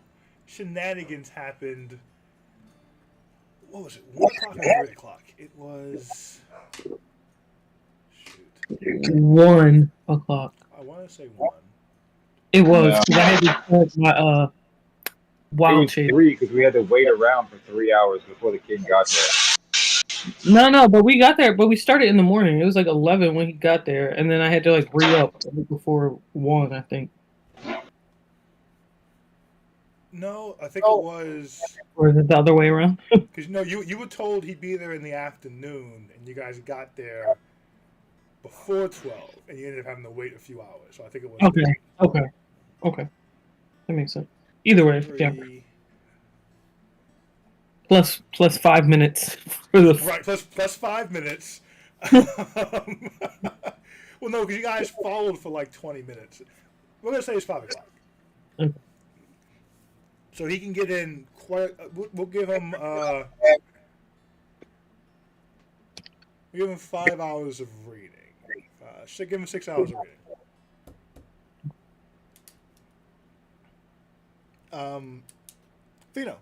shenanigans happened. What was it? 1 o'clock or 3 o'clock? It was. Shoot. 1 o'clock. I want to say 1. It was. No. 'Cause I had to charge my It wild was shape. 3 because we had to wait around for 3 hours before the king got there. No, but we got there. But we started in the morning. It was like 11 when he got there, and then I had to like re-up before 1, I think, No, I think it was or is it the other way around? because you were told he'd be there in the afternoon, and you guys got there before 12, and you ended up having to wait a few hours. So I think it was Okay, that makes sense. Either way, yeah. 3. Plus 5 minutes for the Right, plus 5 minutes. Well, no, because you guys followed for like 20 minutes. We're gonna say it's 5 o'clock. Okay. So he can get in quite. We'll give him. We give him 5 hours of reading. Should give him 6 hours of reading. Fino.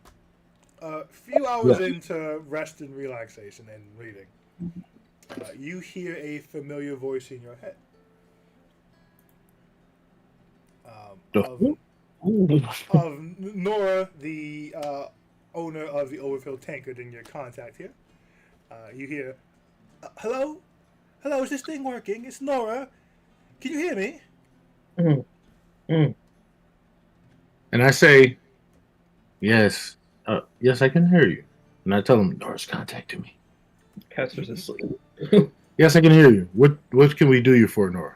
A few hours into rest and relaxation and reading, you hear a familiar voice in your head. Of Nora, the owner of the Overfield Tankard, and your contact here. You hear, "Hello? Hello, is this thing working? It's Nora. Can you hear me?" And I say, yes, yes, I can hear you. And I tell him, Nora's contacted me. Casper's asleep. Yes, I can hear you. What can we do you for, Nora?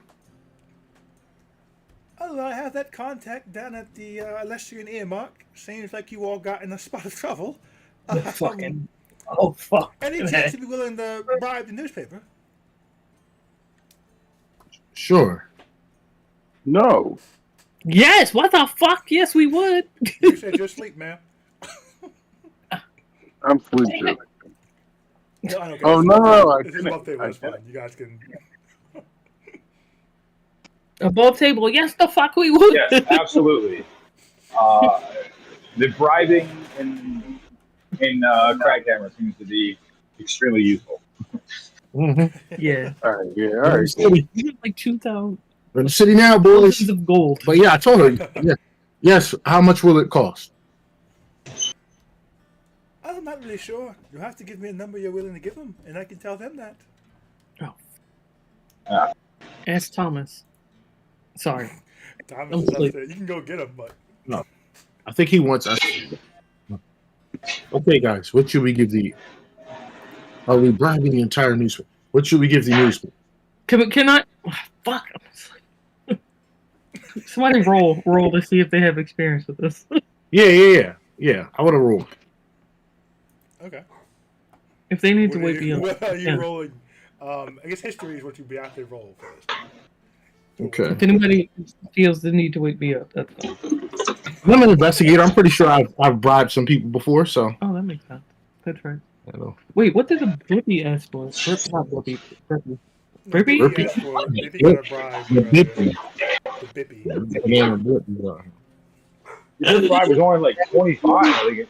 "Oh, I have that contact down at the Lestrian Earmark. Seems like you all got in a spot of trouble. Fuck. Any chance you'd be willing to bribe the newspaper?" Sure. No. Yes. What the fuck? Yes, we would. You said you're asleep, ma'am. I'm sleeping. No, I don't Oh, care. no, I This is didn't. above table. I It's fine. didn't. You guys can. Above table. Yes, the fuck we would. Yes, absolutely. The bribing in Crackhammer seems to be extremely useful. Yeah. All right, yeah, all We're in the right. city. You get like 2,000 We're in the city now, boys. of gold. But yeah, I told her, yeah. Yes, how much will it cost? I'm not really sure. You'll have to give me a number you're willing to give them, and I can tell them that. Ask Thomas. Sorry. Thomas I'm is up asleep. there. You can go get them, but I think he wants us. Okay, guys, what should we give the? Are we bribing the entire newspaper? What should we give the newspaper? Can I? Fuck. Somebody roll to see if they have experience with this. Yeah. I want to roll. Okay. If they need to What are wake me you, up. what are you yeah. rolling? I guess history is what you'd be after roll for this. Okay. If anybody feels the need to wake me up, that's fine. I'm an investigator. I'm pretty sure I've bribed some people before, so. Oh, that makes sense. That's right. I know. Wait, what did the Blippi ask for? Not Blippi. Burpee. No, Burpee? Bippy asked for Bippy got a bribe earlier. The Bippy. Yeah, Blippi. Your bribe was only like 25. I think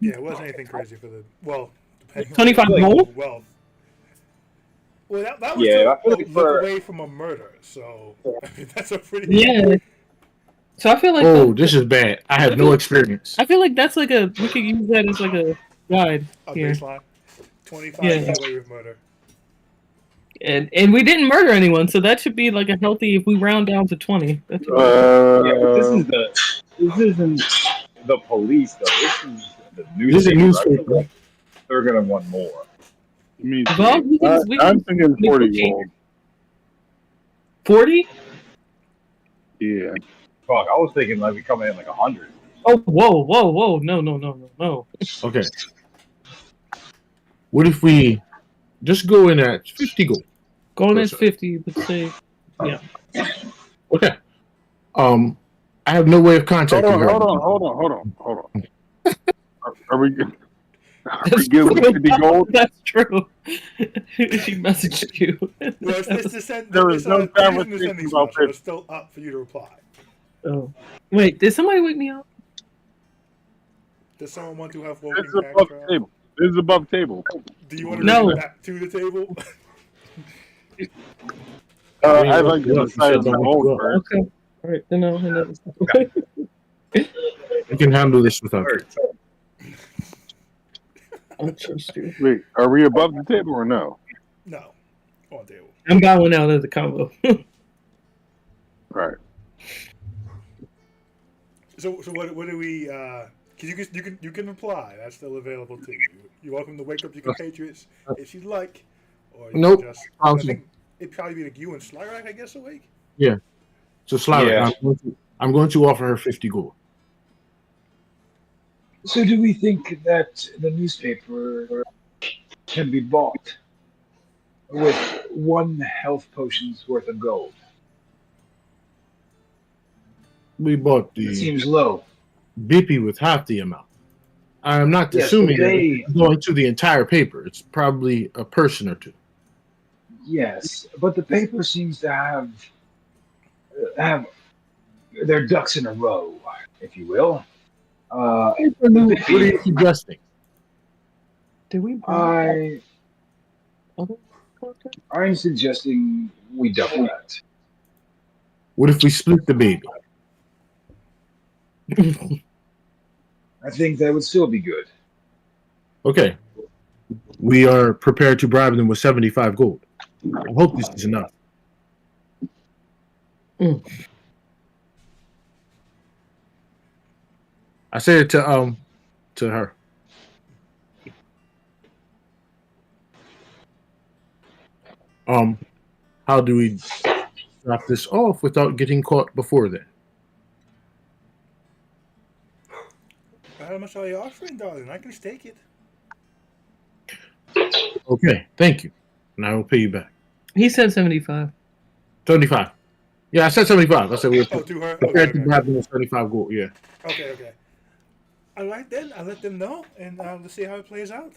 Yeah, it wasn't anything crazy for the depending on 25 the gold? wealth. Well, that was Yeah, to I feel like look for- away from a murder, so I mean, that's a pretty Yeah. So I feel like Oh, this is bad. I have no experience. I feel like that's like we could use that as like a guide a here. baseline. 25 Yeah. get away with murder. And we didn't murder anyone, so that should be like a healthy if we round down to 20. That should be yeah, but this isn't the police though. This is the This is a newspaper. I feel newspaper. like they're gonna want more. Me too. Well, we I'm can thinking 40 negotiate. gold. 40? Yeah. Fuck, I was thinking like we come in like 100. Oh, whoa. No. Okay. What if we just go in at 50 gold? Going at 50, but say, yeah. Okay. I have no way of contacting her. Hold on. Are we good? Are we good with 50 gold? That's true. She messaged you. Well, it's the send. There it's is no using the conversation sending about spell, so 50. it's still up for you to reply. Oh. Wait, did somebody wake me up? Does someone want to have This woken is above character? table. This is above table. Do you want to No. bring it back to the table? I'd like to You decide said on the don't gold wake first. Okay. All right, then I'll handle this. You can handle this without me. I'll trust you. Wait, are we above the table or no? No, on table. I'm bowing out of the combo. Right. So what do we? Cause you can reply. That's still available to you. You're welcome to wake up your compatriots if you'd like, or you Nope. can just. I think it'd probably be like you and Slyrak, I guess, awake. So, Slyra, Yeah. I'm going to offer her 50 gold. So do we think that the newspaper can be bought with 1 health potion's worth of gold? We bought It the seems low. Bippy with half the amount. I'm not Yes, assuming but that they- it's going to the entire paper. It's probably a person or two. Yes, but the paper seems to have their ducks in a row, if you will. What are you suggesting? Did we? I Other content? I'm suggesting we double that. What if we split the baby? I think that would still be good. Okay. We are prepared to bribe them with 75 gold. I hope this is enough. I said it to her. How do we drop this off without getting caught before then? How much are you offering, darling? I can stake it. Okay, thank you. And I will pay you back. He said 75. 75. Yeah, I said 75. I said we were Oh, to her. prepared Okay. to bribe them with 75 gold. Yeah. Okay. All right then. I'll let them know, and let's see how it plays out.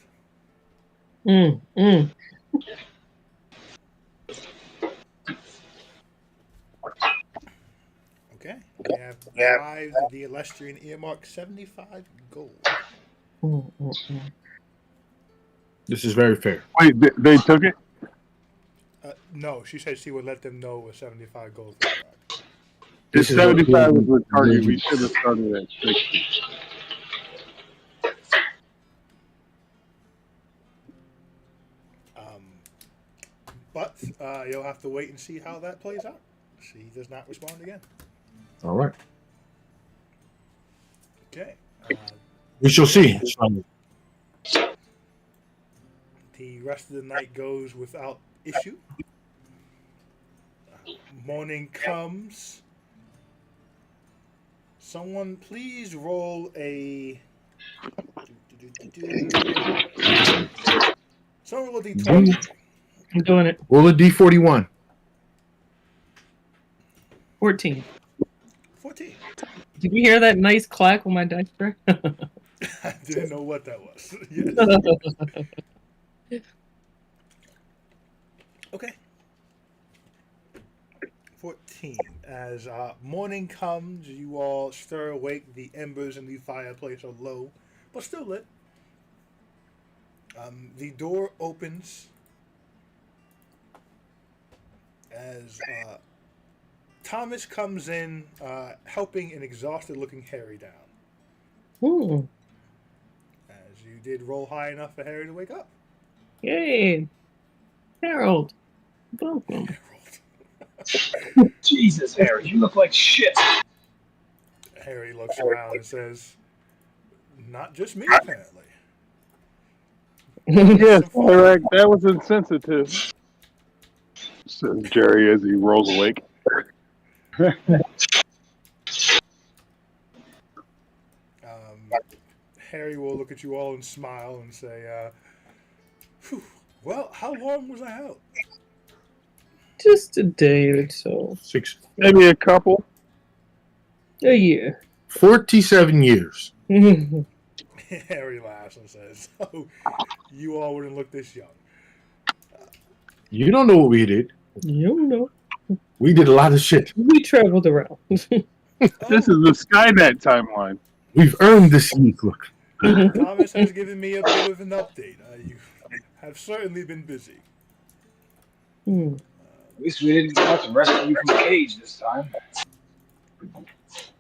Okay. We have bribed the Elestrian earmark 75 gold. This is very fair. Wait, they took it? No, she said she would let them know with 75 gold. For the bribe. This If is what 75 was we- the target, we should have started at 60. But you'll have to wait and see how that plays out. She does not respond again. All right. Okay. We shall see. The rest of the night goes without issue. Morning comes. Someone please roll a. Someone roll a d20. I'm doing it. Roll a D41. 14. 14. Did you hear that nice clack on my dice tray? I didn't know what that was. Yes. Okay. 14. As morning comes, you all stir awake. The embers in the fireplace are low, but still lit. The door opens as Thomas comes in, helping an exhausted-looking Harry down. Ooh. As you did roll high enough for Harry to wake up. Yay. Harold. Welcome. Harold. Jesus, Harry, you look like shit. Harry looks around and says, "Not just me, apparently." Yes, Iraq, that was insensitive. Says Jerry as he rolls awake. Harry will look at you all and smile and say, "Phew, well, how long was I out?" Just a day or so. 6. Maybe a couple. A year. 47 years. Harry laughs and says, "Oh, you all wouldn't look this young." You don't know what we did. You know. We did a lot of shit. We traveled around. This is the Skynet timeline. We've earned this youth look. Thomas has given me a bit of an update. You have certainly been busy. Hmm. At least we didn't have to rescue you from the cage this time.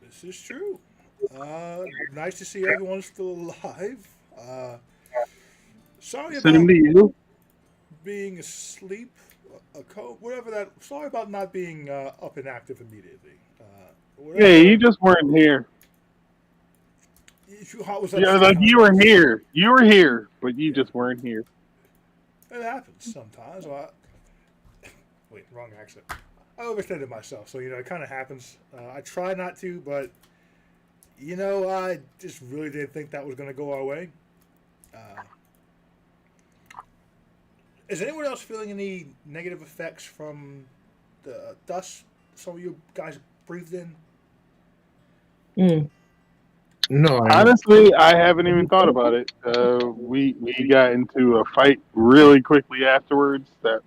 This is true. Nice to see everyone's still alive. Sorry Send him about to you. being asleep, whatever that. Sorry about not being up and active immediately. Yeah, you just weren't here. How was that? Yeah, like you were here. You were here, but you just weren't here. It happens sometimes. Wait, wrong accent. I overstated myself, so it kind of happens. I try not to, but I just really didn't think that was going to go our way. Is anyone else feeling any negative effects from the dust some of you guys breathed in? Mm. No, Honestly, I haven't even thought about it. We got into a fight really quickly afterwards that,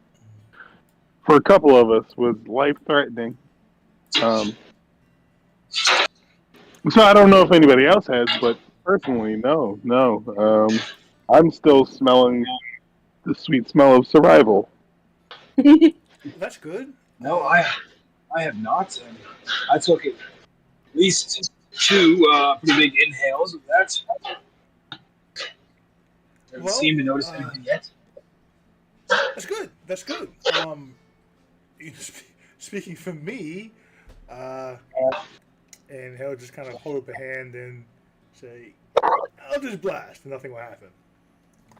for a couple of us, was life threatening. So I don't know if anybody else has, but personally, no. I'm still smelling the sweet smell of survival. That's good. No, I have not. I took at least 2 pretty big inhales of that. Haven't seemed to notice anything yet. That's good. That's good. Speaking for me, and he'll just kind of hold up a hand and say, "I'll just blast, and nothing will happen."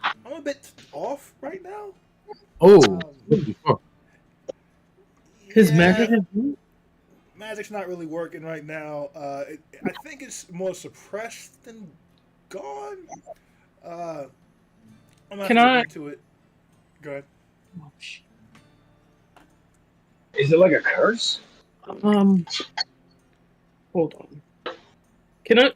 I'm a bit off right now. His magic is magic's not really working right now. I think it's more suppressed than gone. I'm not Can look I- into it. Go ahead. Is it like a curse? Hold on. Can I?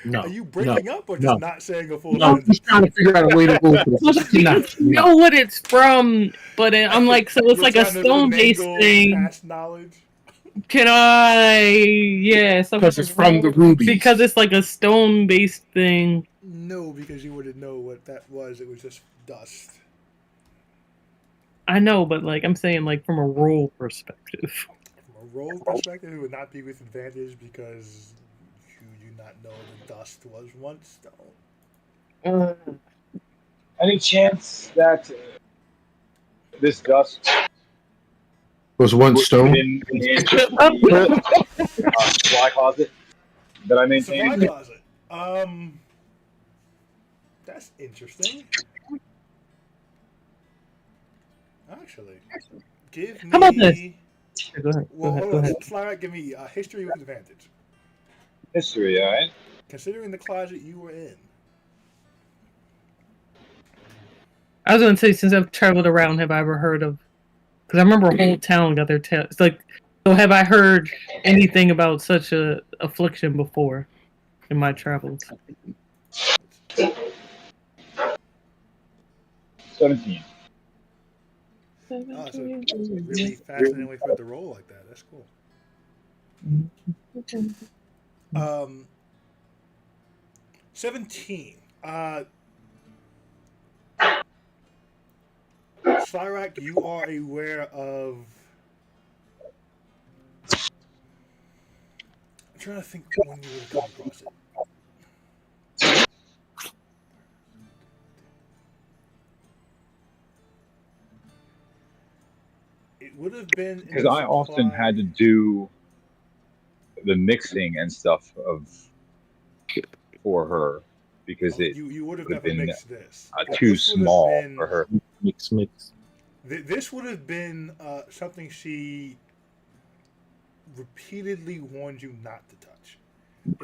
No. Are you breaking up or just no. not saying a full No, I'm sentence? just trying to figure out a way to go for this. I know what it's from, but I'm like, so it's You're like a trying to stone-based finagle thing. past knowledge. Can I? Yeah, Because it's from the rubies. Because it's like a stone-based thing. No, because you wouldn't know what that was. It was just dust. I know, but like I'm saying, like from a role perspective. From a roll perspective, it would not be with advantage because you do not know the dust was once stone. Any chance that this dust was one stone. in the supply closet that I maintain? Supply closet. That's interesting. Actually, give me. How about this? Go ahead. Well, Go hold ahead. on. Slyrak, give me history with advantage. History, all right. Considering the closet you were in. I was going to say, since I've traveled around, have I ever heard of? Because I remember a whole town got their tail. It's like, so have I heard anything about such a affliction before in my travels? 17. Oh, so really fascinatingly for it to roll like that. That's cool. 17. Slyrak, you are aware of. I'm trying to think when you would have come across it. It would have been in Because the I often supply- had to do the mixing and stuff for her because it you would have would have never been, mixed this. too This would have small been- for her. Mix. This would have been something she repeatedly warned you not to touch.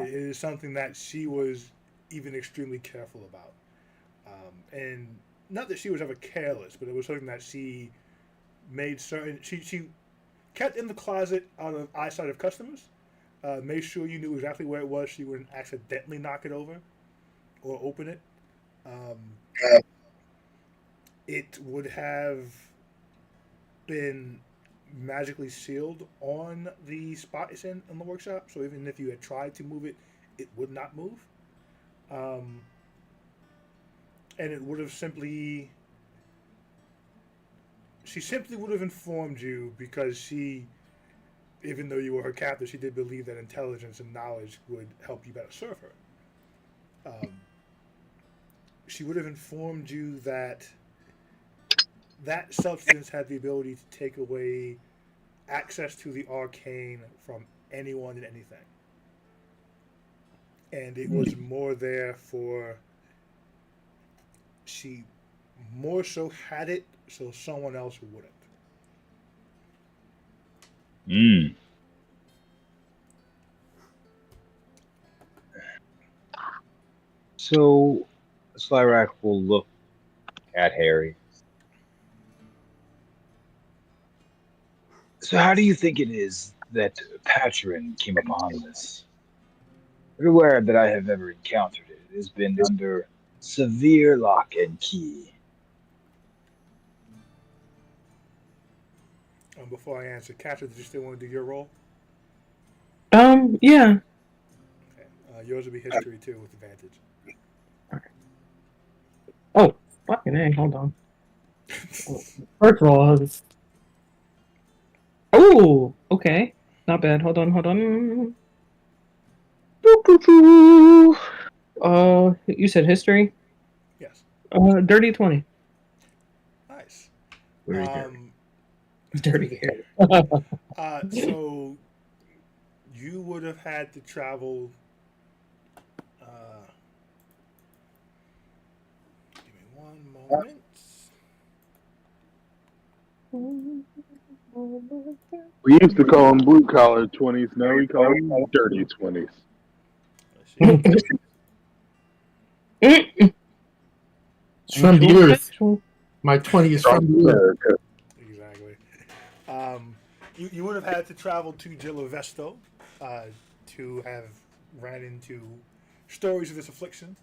It is something that she was even extremely careful about. And not that she was ever careless, but it was something that she made certain... She kept in the closet out of eyesight of customers, made sure you knew exactly where it was so you wouldn't accidentally knock it over or open it. It would have been magically sealed on the spot it's in the workshop, so even if you had tried to move it, it would not move. And it would have she simply would have informed you because she, even though you were her captor, she did believe that intelligence and knowledge would help you better serve her. She would have informed you that that substance had the ability to take away access to the arcane from anyone and anything. And it was more there for... She more so had it so someone else wouldn't. Mm. So Slyrak will look at Harry. So how do you think it is that Patron came upon this? Everywhere that I have ever encountered it has been under severe lock and key. Before I answer, Catcher, did you still want to do your role? Yeah. Okay. Yours will be history too with advantage. Oh, fucking A, hold on. First of all, oh, okay. Not bad. Hold on. You said history? Yes. Dirty 20. Nice. Very dirty. Dirty hair. So you would have had to travel. Give me one moment. We used to call them blue collar 20s. Now we call them dirty 20s. Let's see. It's from the earth. My 20 is from the earth. America. Exactly. You would have had to travel to Gilovesto to have ran into stories of this affliction.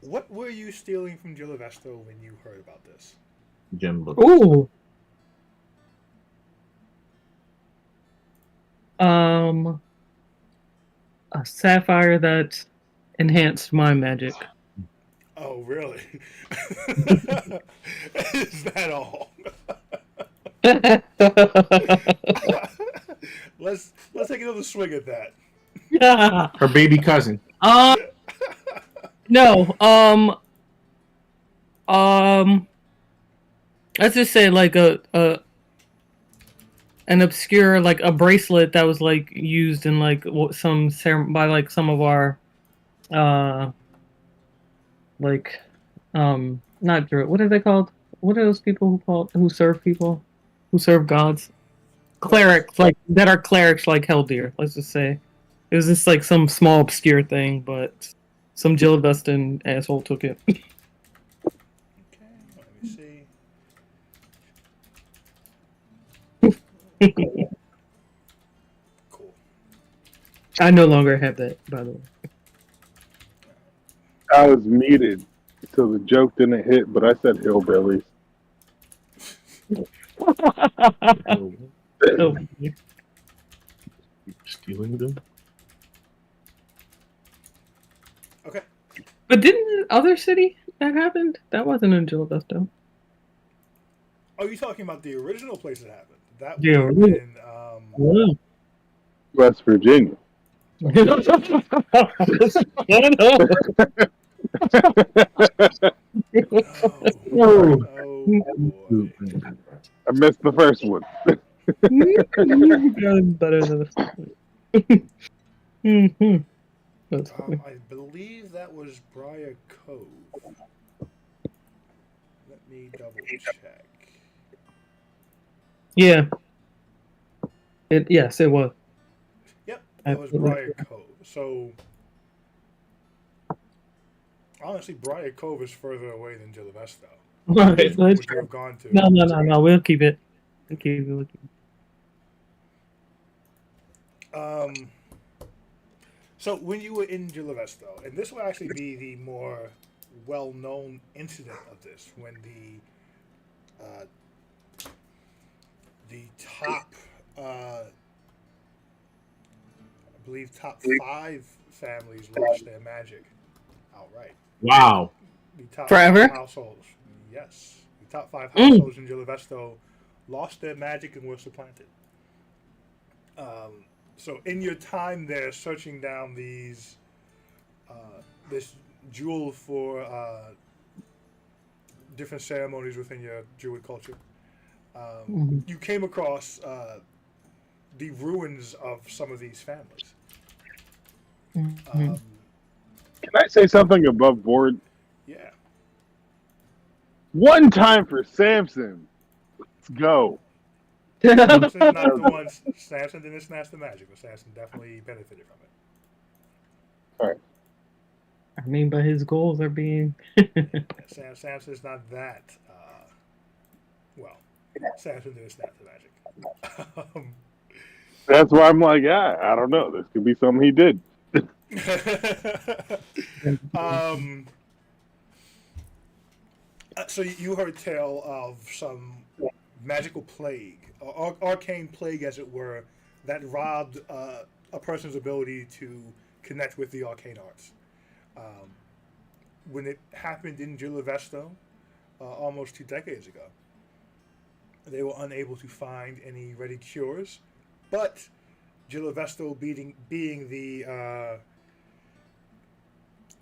What were you stealing from Gilovesto when you heard about this? Gem book. Ooh. A sapphire that enhanced my magic. Oh, really? Is that all? let's take another swing at that. Her baby cousin. No. Let's just say like an obscure like a bracelet that was like used in like by like some of our not druid. What are they called? What are those people who serve people, who serve gods? clerics like that are clerics like Helldeer. Let's just say it was just like some small obscure thing, but some Jill Veston asshole took it. Okay, let me see. Cool. I no longer have that, by the way. I was muted, so the joke didn't hit, but I said hillbillies. Oh, Stealing them? Okay. but didn't the other city that happened? That wasn't in Jill Vesto. Oh, you talking about the original place that happened? That Yeah, would have really? been West Virginia. oh boy. I missed the first one. Better than mm-hmm. That's funny. I believe that was Briar Cove. Let me double check. Yeah. Yes, it was. Yep, that was Briar Cove. So, honestly, Briar Cove is further away than Jill Vesto. Right, Which let's would you have gone to? No. We'll keep it. We'll keep it. So when you were in Jill Vesto, and this will actually be the more well-known incident of this, when the top, I believe, top 5 families lost their magic outright. Wow. The top Forever? 5 households, yes, the top 5 households in Jill Vesto lost their magic and were supplanted. So in your time there, searching down these, this jewel for different ceremonies within your Druid culture, you came across the ruins of some of these families. Mm-hmm. Can I say something above board? Yeah. One time for Samson. Let's go. Samson's not the one. Samson didn't snatch the magic, but Samson definitely benefited from it. I mean, but his goals are being. Samson's not that. Well, Samson didn't snatch the magic. That's why I'm like, yeah, I don't know. This could be something he did. So you heard tale of some magical plague, or arcane plague, as it were, that robbed a person's ability to connect with the arcane arts. When it happened in Jill Vesto, almost 2 decades ago, they were unable to find any ready cures, but Jill Vesto being the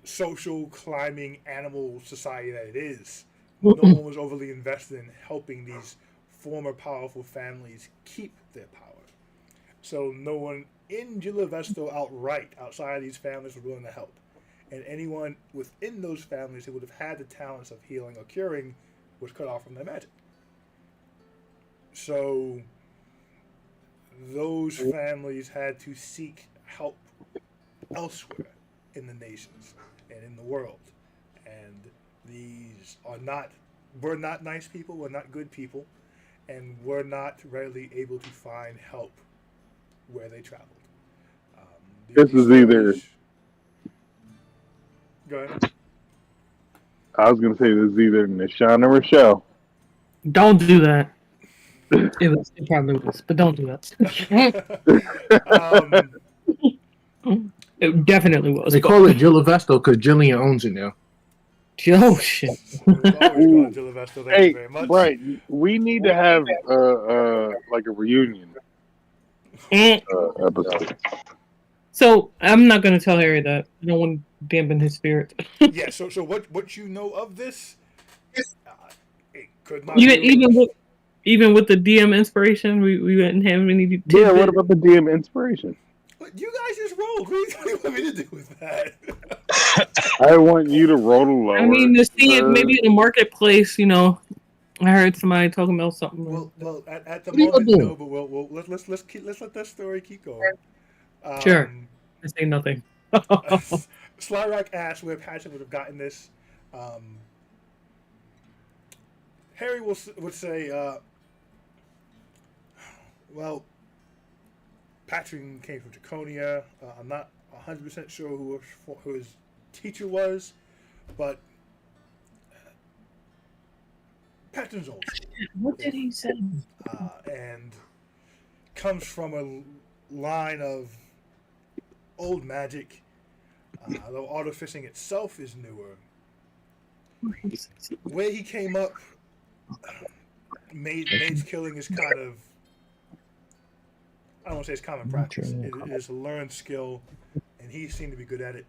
social climbing animal society that it is, no one was overly invested in helping these former powerful families keep their power. So no one in Jill Vesto outright, outside of these families, was willing to help. And anyone within those families who would have had the talents of healing or curing was cut off from their magic. So those families had to seek help elsewhere in the nations and in the world. And these were not nice people, were not good people, and were not readily able to find help where they traveled. This is either. Go ahead. I was going to say this is either Nishan or Rochelle. Don't do that. It probably was, but don't do that. It definitely was. They call it Jill Vesto because Jillian owns it now. Oh shit! Hey, right. We need to have like a reunion episode. So I'm not going to tell Harry that. I don't want to dampen his spirit. Yeah. So what you know of this? It could not. Even with the DM inspiration, we didn't have any. Yeah. What about the DM inspiration? But you guys just rolled. What do you want me to do with that? I want you to roll lower. I mean, to see it maybe in the marketplace, I heard somebody talking about something. Well, at the What are you moment, doing? no, but let's let that story keep going. Sure. I say nothing. Slyrock asked where Patrick would have gotten this. Harry would say, well, Patrick came from Draconia. I'm not 100% sure who his teacher was, but Patrick's old school. What did he say? And comes from a line of old magic, though artificing itself is newer. Where he came up, mage killing is kind of, I don't want to say it's common practice. It is a learned skill, and he seemed to be good at it.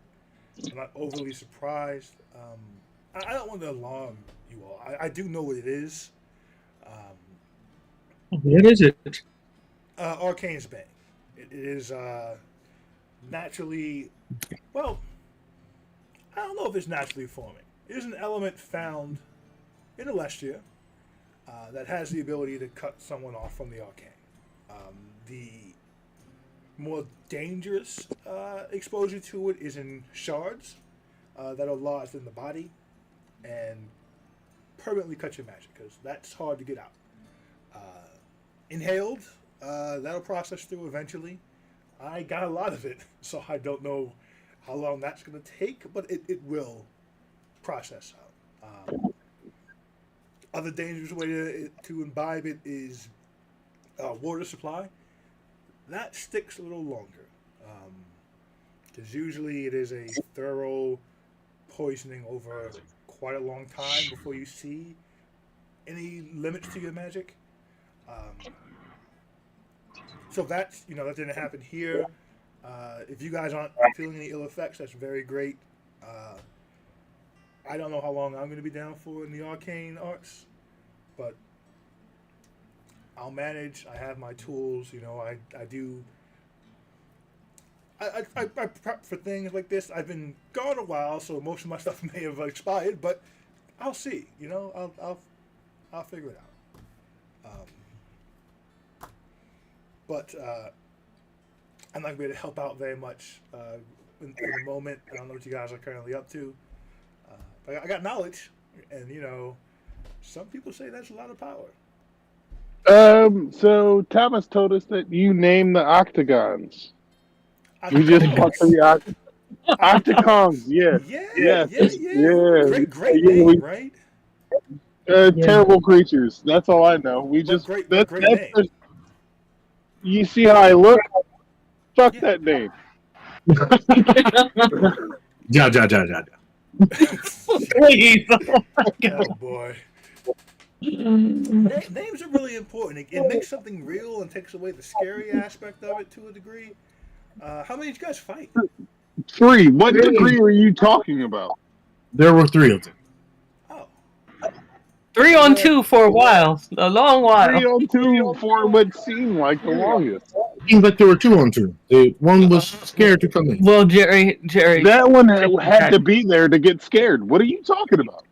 I'm not overly surprised. I don't want to alarm you all. I do know what it is. What is it? Arcane's Bane. It is naturally, well, I don't know if it's naturally forming. It is an element found in Alestia that has the ability to cut someone off from the arcane. The more dangerous exposure to it is in shards that are lodged in the body and permanently cut your magic, because that's hard to get out. Inhaled, that'll process through eventually. I got a lot of it, so I don't know how long that's going to take, but it will process out. Other dangerous way to imbibe it is water supply. That sticks a little longer, because usually it is a thorough poisoning over quite a long time before you see any limits to your magic. So that's, that didn't happen here. If you guys aren't feeling any ill effects, that's very great. I don't know how long I'm going to be down for in the arcane arts, but I'll manage. I have my tools. I do. I prep for things like this. I've been gone a while, so most of my stuff may have expired, but I'll see. I'll figure it out. But I'm not going to be able to help out very much in the moment. I don't know what you guys are currently up to. But I got knowledge, and some people say that's a lot of power. So Thomas told us that you named the octagons. You just talked to the octagons. Yeah. Yeah. Great name, right? Terrible creatures. That's all I know. Great name. You see how I look? Fuck that name. Ja. Please. Oh boy. Names are really important. It makes something real and takes away the scary aspect of it to a degree. How many did you guys fight? 3. What degree are you talking about? There were 3 of them. Oh. 3 on 2 for a while. A long while. 3 on 2 for what seemed like the longest. Seems like there were 2 on 2. One was scared to come in. Well, Jerry. That one had to be there to get scared. What are you talking about?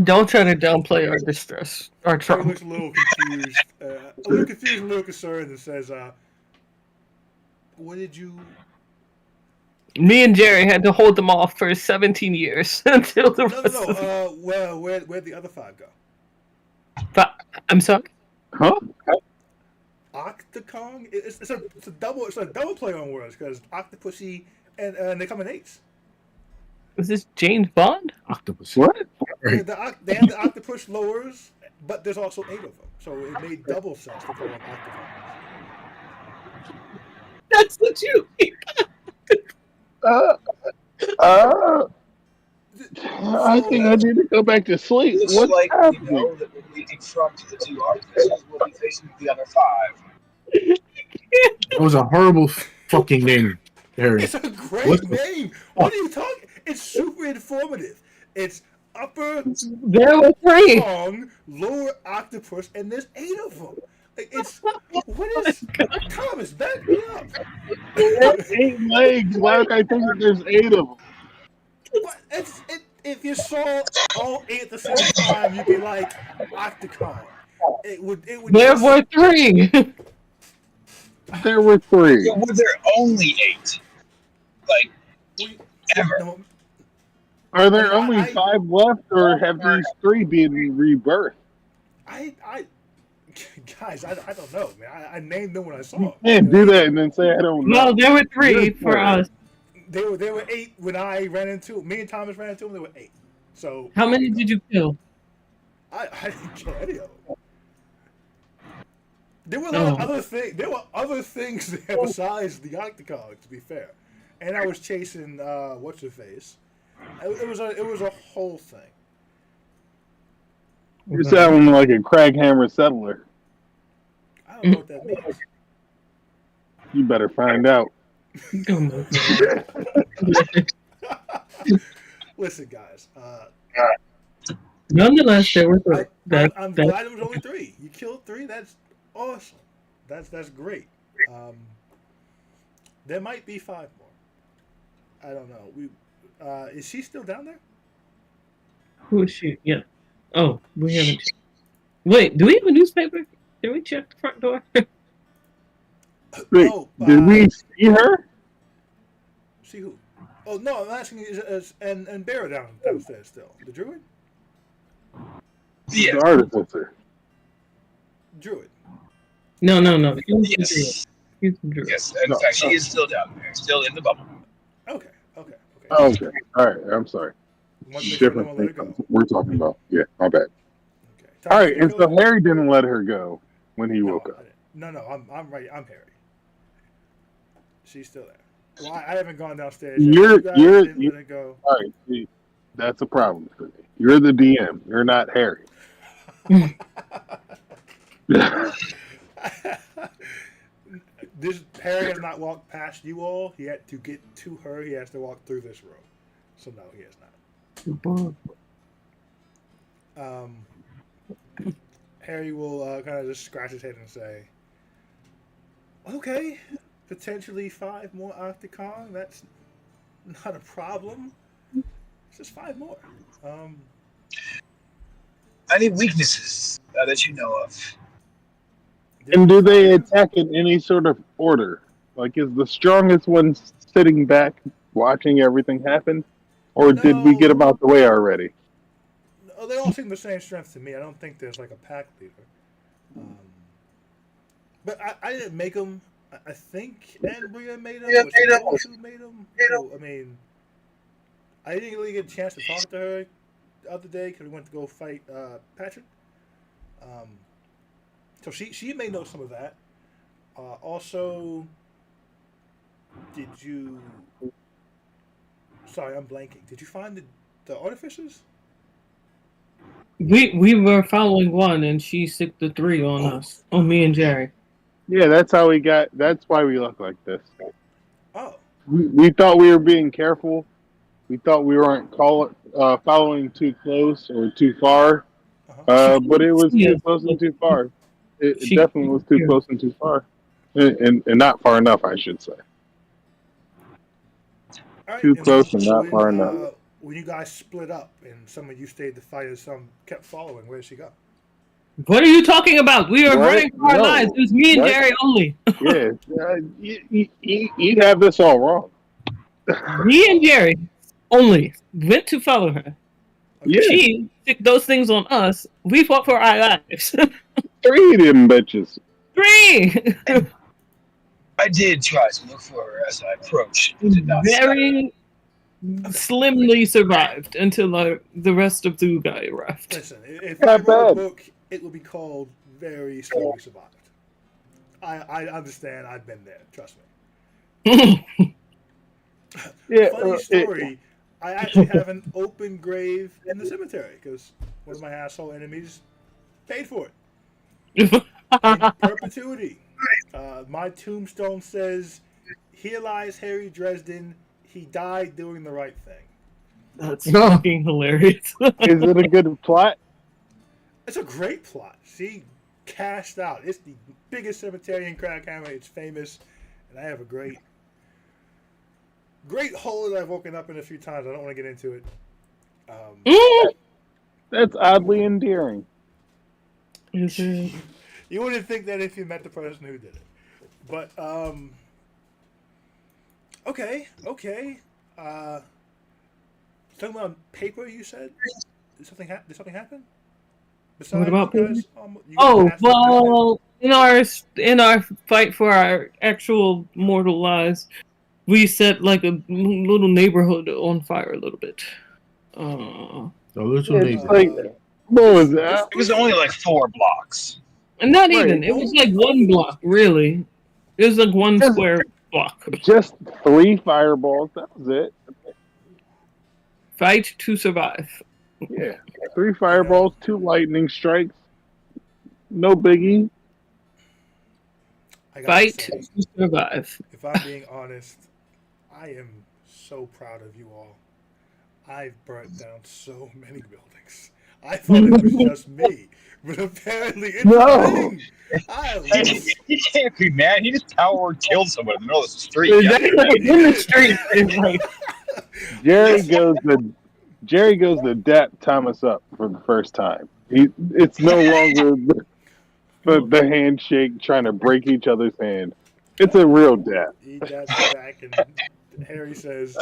Don't try to downplay our distress, our He trauma. looks a little confused. A little concerned, and says, what did you... Me and Jerry had to hold them off for 17 years until the rest of them. Well, where'd the other 5 go? But, I'm sorry? Huh? Octocon? It's a double play on words, because Octopussy and they come in 8s. Is this James Bond? Octopus. What? They have the octopus lowers, but there's also 8 of them, so it made double sense to call them octopus. That's what you I think I need to go back to sleep. Looks What's like happening? you know that the leading front of the 2 artificers will be facing the other 5. That was a horrible fucking name, Harry. It's a great name. What are you talking? It's super informative. It's upper There were 3. Kong, lower octopus, and there's 8 of them. What is Thomas? Back me up. It has 8 legs. Why would I think that there's 8 of them? if you saw all 8 at the same time, you'd be like Octocon. It would There just, were 3. There were 3. Were there only 8? Like, we- ever? no, Are there I- only I- 5 left, or have these 3 been rebirthed? I guys, I don't know, man. I named them when I saw You them. can't do that and then say I don't know. No, there were 3 Good for for us. They were 8 when I ran into me and Thomas ran into them. They were 8. So How many did you kill? I didn't kill any of them. There were a lot Oh. of other things. There were other things there besides the Octocon, to be fair. And I was chasing what's her face. It was a whole thing. You sound like a Craghammer settler. I don't know what that means. You better find out. Listen, guys. Nonetheless, there were 3. I'm glad it was only 3. You killed 3. That's awesome. That's great. There might be 5 more. I don't know. Is she still down there? Who is she? Yeah. Oh, we haven't. Wait, do we have a newspaper? Did we check the front door? Wait, Oh, did we see her? See who? Oh no, I'm asking and Bear downstairs still. The druid? Yeah. The artificer. Druid. No. He was the druid. Yes. He's the druid. Yes. In No, fact, she no. is still down there, still in the bubble. Okay. Oh, okay. All right. I'm sorry. Want to make sure no Different one let her thing go. we're talking about. Yeah, my bad. Okay. All right. Thomas, And you so killed her? Harry didn't let her go when he No, woke I up. didn't. No, I'm right. I'm Harry. She's still there. Well, I haven't gone downstairs. Yet. You're- You guys you're- didn't let her go. All right. See, that's a problem for me. You're the DM. You're not Harry. This Harry has not walked past you all. He had to get to her. He has to walk through this room. So no, he has not. Harry will kind of just scratch his head and say, "Okay, potentially 5 more Octocon. That's not a problem. It's just 5 more." Any weaknesses that you know of? And do they attack in any sort of order? Like, is the strongest one sitting back watching everything happen? Or did we get No. them out the way already? Oh, they all seem the same strength to me. I don't think there's like a pack leader. But I didn't make them. I think Andrea made them. Yeah, Or made 'em. someone else who made them. So, I mean, I didn't really get a chance to talk to her the other day because we went to go fight Patrick. So she may know some of that. Also, did you? Sorry, I'm blanking. Did you find the artificers? We were following one, and she sicked the 3 on us. On me and Jerry. Yeah, that's how we got. That's why we look like this. Oh, We thought we were being careful. We thought we weren't following too close or too far. But it was too close and too far. It definitely was too close and too far. And not far enough, I should say. all right. Too And close and not when, far enough. When you guys split up and some of you stayed to fight and some kept following, where did she go? What are you talking about? We are What? running for our No. lives. It was me and What? Jerry only. Yeah, you have this all wrong. Me and Jerry only went to follow her. Yeah, She sicked those things on us. We fought for our lives. 3 of them bitches. 3! I did try to look for her as I approached. It did not Very slimly survived until the rest of the guy arrived. Listen, if Not I wrote a bad. book, it would be called Very Slowly Survived. I understand. I've been there. Trust me. Yeah, Funny story. I actually have an open grave in the cemetery because one of my asshole enemies paid for it in perpetuity. My tombstone says, "Here lies Harry Dresden. He died doing the right thing." That's fucking hilarious. Is it a good plot? It's a great plot. She cashed out. It's the biggest cemetery in Crackhammer. It's famous, and I have a great hole that I've woken up in a few times. I don't want to get into it. Mm. That's oddly endearing. Is it? You wouldn't think that if you met the person who did it. But okay. Talking about paper, you said. Did something happen? Besides What about you guys, paper? you guys Oh passed the well, in our fight for our actual mortal lives, we set like a little neighborhood on fire a little bit. A little It's neighbor. like, what was that? It was only like 4 blocks. And not Right. even. It was like one block, really. It was like one square block. Just 3 fireballs. That was it. Fight to survive. Yeah, 3 fireballs, 2 lightning strikes. No biggie. I gotta Fight say, to survive. if I'm being honest, I am so proud of you all. I've burnt down so many buildings. I thought it was just me, but apparently it's No. a thing. I was He can't be mad. He just power killed someone in the middle of the street. Exactly. In the street. It's like, Jerry goes to dap Thomas up for the first time. It's no longer the handshake trying to break each other's hand. It's a real dap. he got back, and Harry says,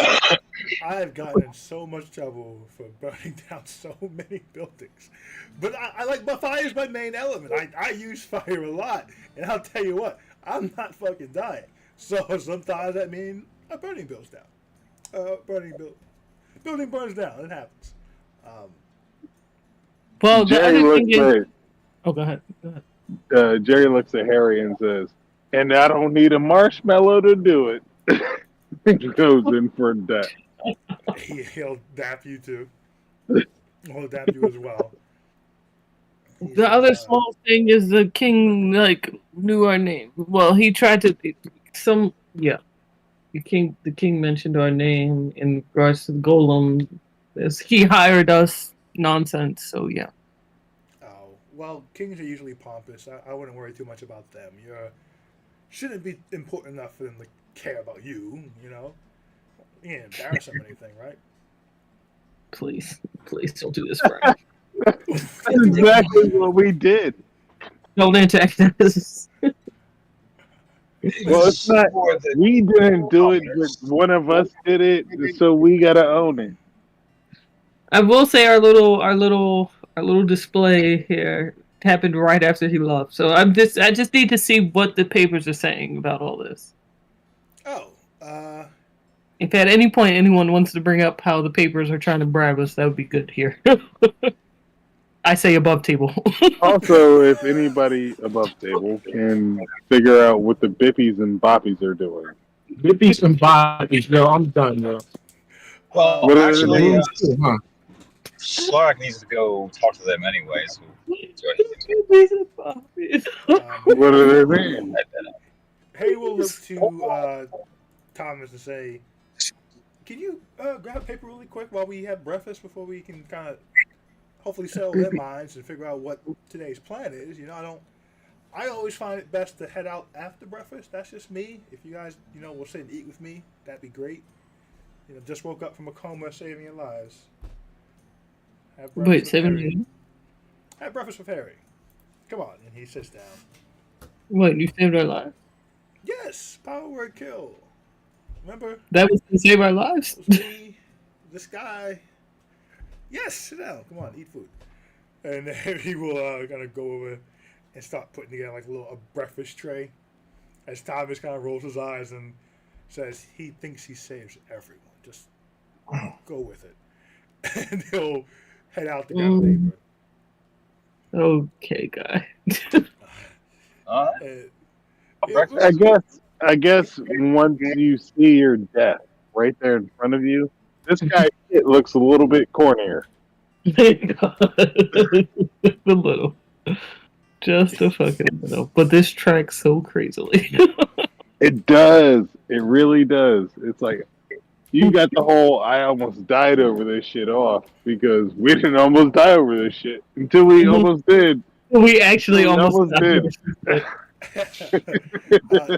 "I've gotten in so much trouble for burning down so many buildings, but I like my fire is my main element. I use fire a lot, and I'll tell you what, I'm not fucking dying. So sometimes that means a burning builds down. Building burns down. It happens. well, the Jerry other thing looks is. Oh, go ahead. Go ahead. Jerry looks at Harry and says, "And I don't need a marshmallow to do it." He goes in for that. He'll dap you too. He'll dap you as well. The other small thing is the king knew our name. Well, he tried to The king mentioned our name in regards to the golem. He hired us nonsense, so yeah. Oh, well, kings are usually pompous. I wouldn't worry too much about them. Shouldn't be important enough for them to care about you, you know? You can't embarrass them or anything, right? Please don't do this, Brian. That's exactly what we did. Don't antagonist. Well, it's not. We didn't do it, but one of us did it, so we gotta own it. I will say our little display here happened right after he left. So I just need to see what the papers are saying about all this. Oh, If at any point anyone wants to bring up how the papers are trying to bribe us, that would be good here. I say above table. Also, if anybody above table can figure out what the Bippies and Boppies are doing. Bippies and bodies. Yo, I'm done, yo. Well, What are actually, they Huh. Slark needs to go talk to them anyway. So What are their names? Harry will look to Thomas and say, "Can you grab paper really quick while we have breakfast before we can kind of hopefully settle their minds and figure out what today's plan is? You know, I always find it best to head out after breakfast. That's just me. If you guys, will sit and eat with me, that'd be great. Just woke up from a coma, saving your lives. Have breakfast Wait, with 7 Harry. minutes? Have breakfast with Harry. Come on." And he sits down. Wait, you saved our lives? Yes, power word kill. Remember? That was to save our lives? It was me, this guy. Yes, sit down. Come on, eat food. And then he will kind of go over and start putting together like a breakfast tray. As Thomas kind of rolls his eyes and says he thinks he saves everyone. Just go with it. And he'll head out to grab paper. Okay, guy. I guess once you see your death right there in front of you, this guy it looks a little bit cornier. A little. Just a fucking little. But this tracks so crazily. It does. It really does. It's like you got the whole I almost died over this shit off because we didn't almost die over this shit until we almost did. We actually almost did.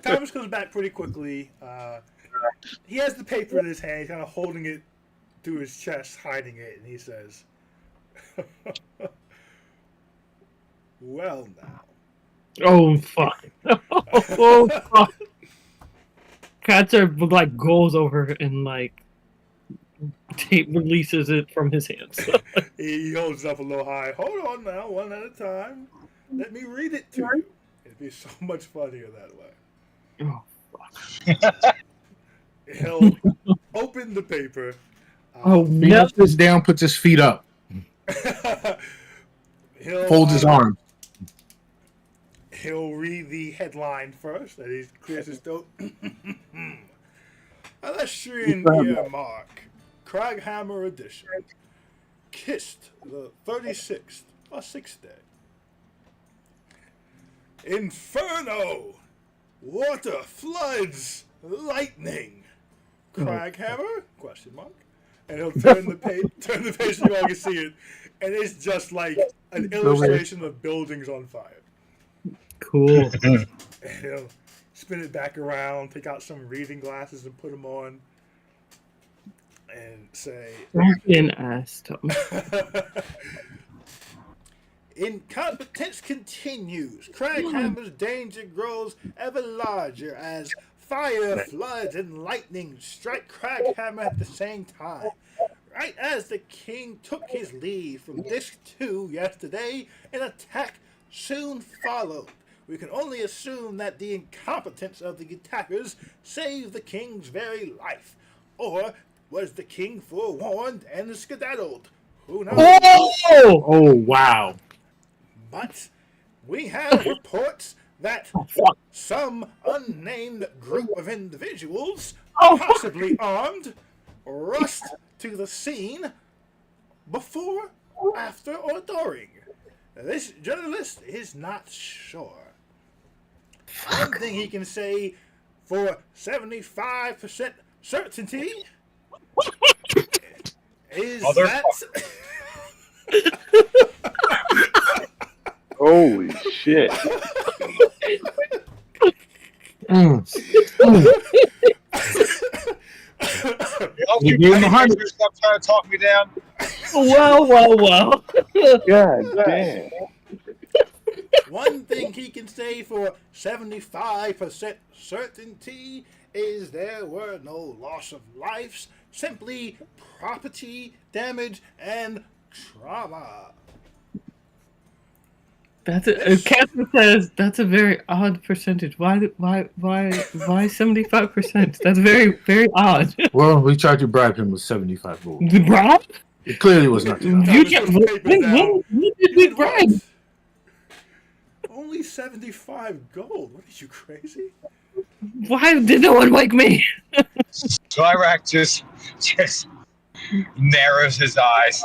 Thomas comes back pretty quickly. He has the paper in his hand, kind of holding it through his chest, hiding it, and he says, "Well now." Oh fuck! Oh fuck! Catcher like goes over and like tape releases it from his hands. He holds it up a little high. Hold on now, one at a time. Let me read it to you. It'd be so much funnier that way. Oh, He'll open the paper. Oh He no! puts down, puts his feet up, He'll folds his arms. He'll read the headline first, and he clears his throat. Electrian Earmark, Craghammer Edition. Kissed the 36th, or 6th day. Inferno! Water, floods, lightning. Craghammer? Question mark. And he'll turn the page so you all can see it, and it's just like an illustration of buildings on fire. Cool. And he'll spin it back around, take out some reading glasses and put them on, and say, Fucking ass, Tom. Incompetence continues. Craghammer's danger grows ever larger as fire, floods, and lightning strike Craghammer at the same time. Right as the king took his leave from Disc 2 yesterday, an attack soon followed. We can only assume that the incompetence of the attackers saved the king's very life. Or was the king forewarned and skedaddled? Who knows? Oh! Oh wow! But we have reports that Fuck! some unnamed group of individuals, Oh, possibly armed, rushed to the scene before, after, or during. This journalist is not sure. One thing he can say for 75% certainty is that Holy shit! You give him 100. Stop trying to talk me down. Wow. God damn! one thing he can say for 75% certainty is there were no loss of lives, simply property damage and trauma. That's a Catherine says that's a very odd percentage. Why 75%? That's very odd. Well, we tried to bribe him with 75 gold. The bribe? It clearly was not enough. You can't. When did we bribe? Only 75 gold. What are you, crazy? Why did no one like me? Slyrak just narrows his eyes.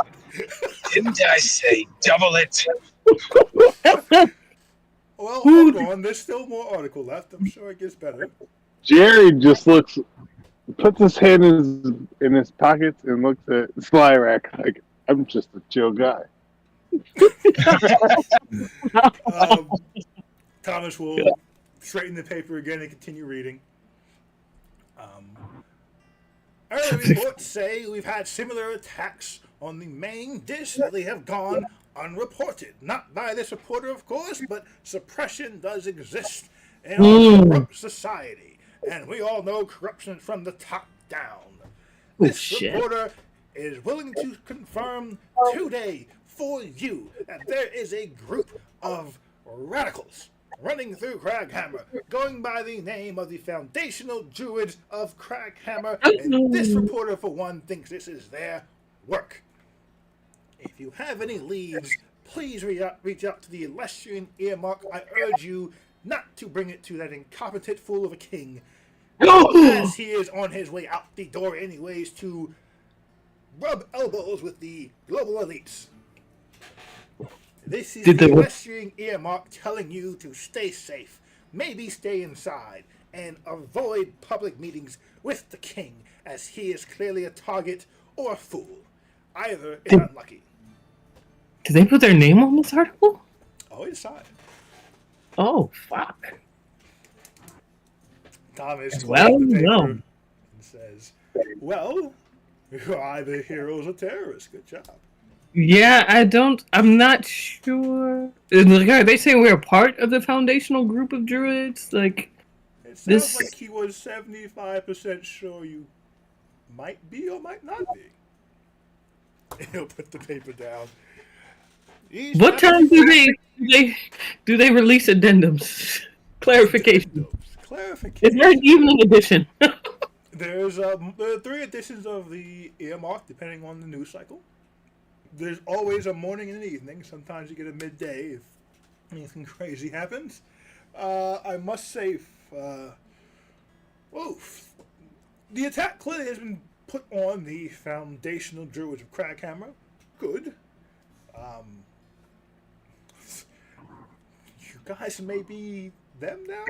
Didn't I say double it? Well, hold on. There's still more article left. I'm sure it gets better. Jerry just puts his hand in his pockets and looks at Slyrak like, I'm just a chill guy. Thomas will straighten the paper again and continue reading. Early reports say we've had similar attacks on the main dish that they have gone unreported. Not by this reporter, of course, but suppression does exist in our corrupt society. And we all know corruption from the top down. This reporter is willing to confirm today for you that there is a group of radicals running through Craghammer, going by the name of the Foundational Druids of Craghammer, and this reporter, for one, thinks this is their work. If you have any leads, please reach out to the Electrian Earmark. I urge you not to bring it to that incompetent fool of a king, as he is on his way out the door anyways to rub elbows with the global elites. This is the Electrian Earmark telling you to stay safe, maybe stay inside, and avoid public meetings with the king, as he is clearly a target or a fool. Either is unlucky. Did they put their name on this article? Oh, inside. Oh, fuck. Thomas Well, the paper no. and says, well, You're either heroes or terrorists. Good job. Yeah, I'm not sure. Are they saying we're a part of the foundational group of druids? Like, It sounds This- like he was 75% sure you might be or might not be. He'll put the paper down. He's what time 75% do they release addendums? Clarification. Clarification. Is there an evening edition? There are 3 editions of the earmark, depending on the news cycle. There's always a morning and an evening. Sometimes you get a midday if anything crazy happens. I must say, the attack clearly has been put on the foundational druids of Crackhammer. Good. You guys may be them now?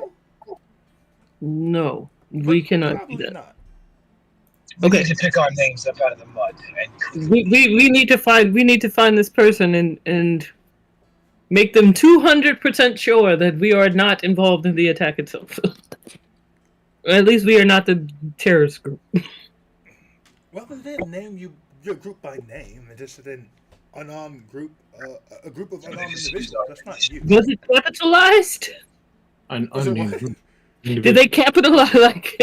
No, we cannot Probably do that. not. We Okay. need to pick our names up out of the mud. And We need to find this person and make them 200% sure that we are not involved in the attack itself. Or at least we are not the terrorist group. Well, they didn't name your group by name. They just said an unarmed group, a group of unarmed individuals. That's not you. Was it capitalized? An Was it unnamed what? group. Did they capitalize like?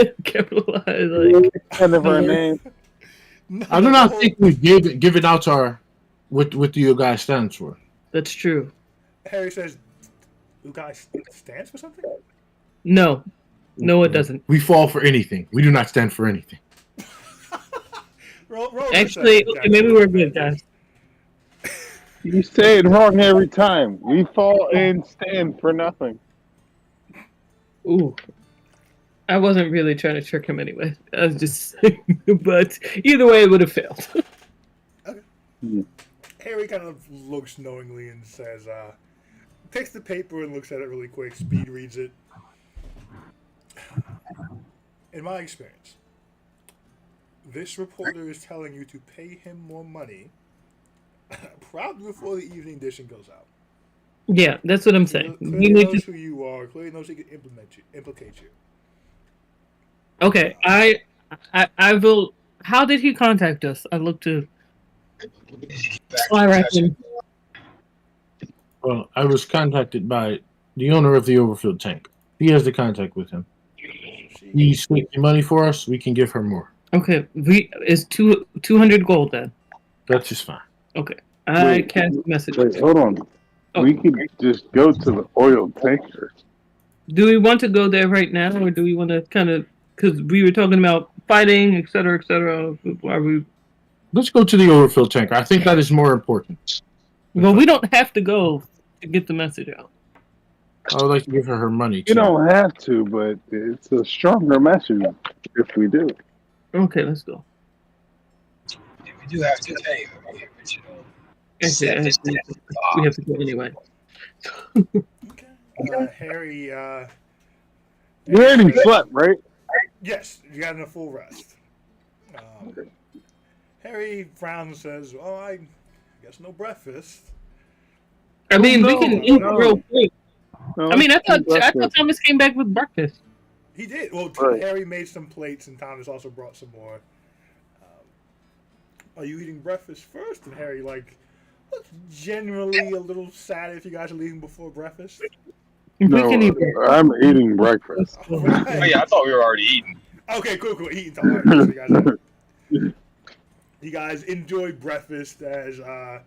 Kind of our name. No, I do the not whole- think we give it out to our what you guys stands for. That's true. Harry says, "You guys stands for something?" No, it doesn't. We fall for anything. We do not stand for anything. Roll Actually, perception, okay, maybe we're good, guys. You say it wrong every time. We fall and stand for nothing. Ooh. I wasn't really trying to trick him anyway. I was just but either way it would have failed. Harry kind of looks knowingly and says, takes the paper and looks at it really quick, speed reads it. In my experience, this reporter is telling you to pay him more money probably before the evening edition goes out. Yeah, that's what I'm saying. Clearly You need knows to who you are, clearly knows he can implicate you. Okay, I will how did he contact us? I looked to Well, I was contacted by the owner of the Overfilled Tank. He has the contact with him. He's taking money for us. We can give her more. Okay, is 200 gold then. That's just fine. Okay. I Wait, cast a message. Wait, hold on. Oh. We could just go to the oil tanker. Do we want to go there right now, or do we want to kind of because we were talking about fighting, etc., etc. Are we? Let's go to the Overfilled Tank. I think that is more important. Well, we don't have to go to get the message out. I would like to give her money. You too. don't have to, but it's a stronger message if we do. Okay, let's go. we do have to pay for the original. Actually, we have to go anyway. Okay. Harry, You already slept, right? yes, you got a full rest. Harry frowns and says, "Well, I guess no breakfast." I mean, we no, can eat no. real quick. No, I mean, I thought breakfast. Thomas came back with breakfast. He did. Well, Right. Harry made some plates, and Thomas also brought some more. Are you eating breakfast first? And Harry, looks generally a little sad if you guys are leaving before breakfast. We No, can eat breakfast. I'm eating breakfast. Oh yeah, I thought we were already eating. Okay, cool. Eating time. So you guys enjoy breakfast as I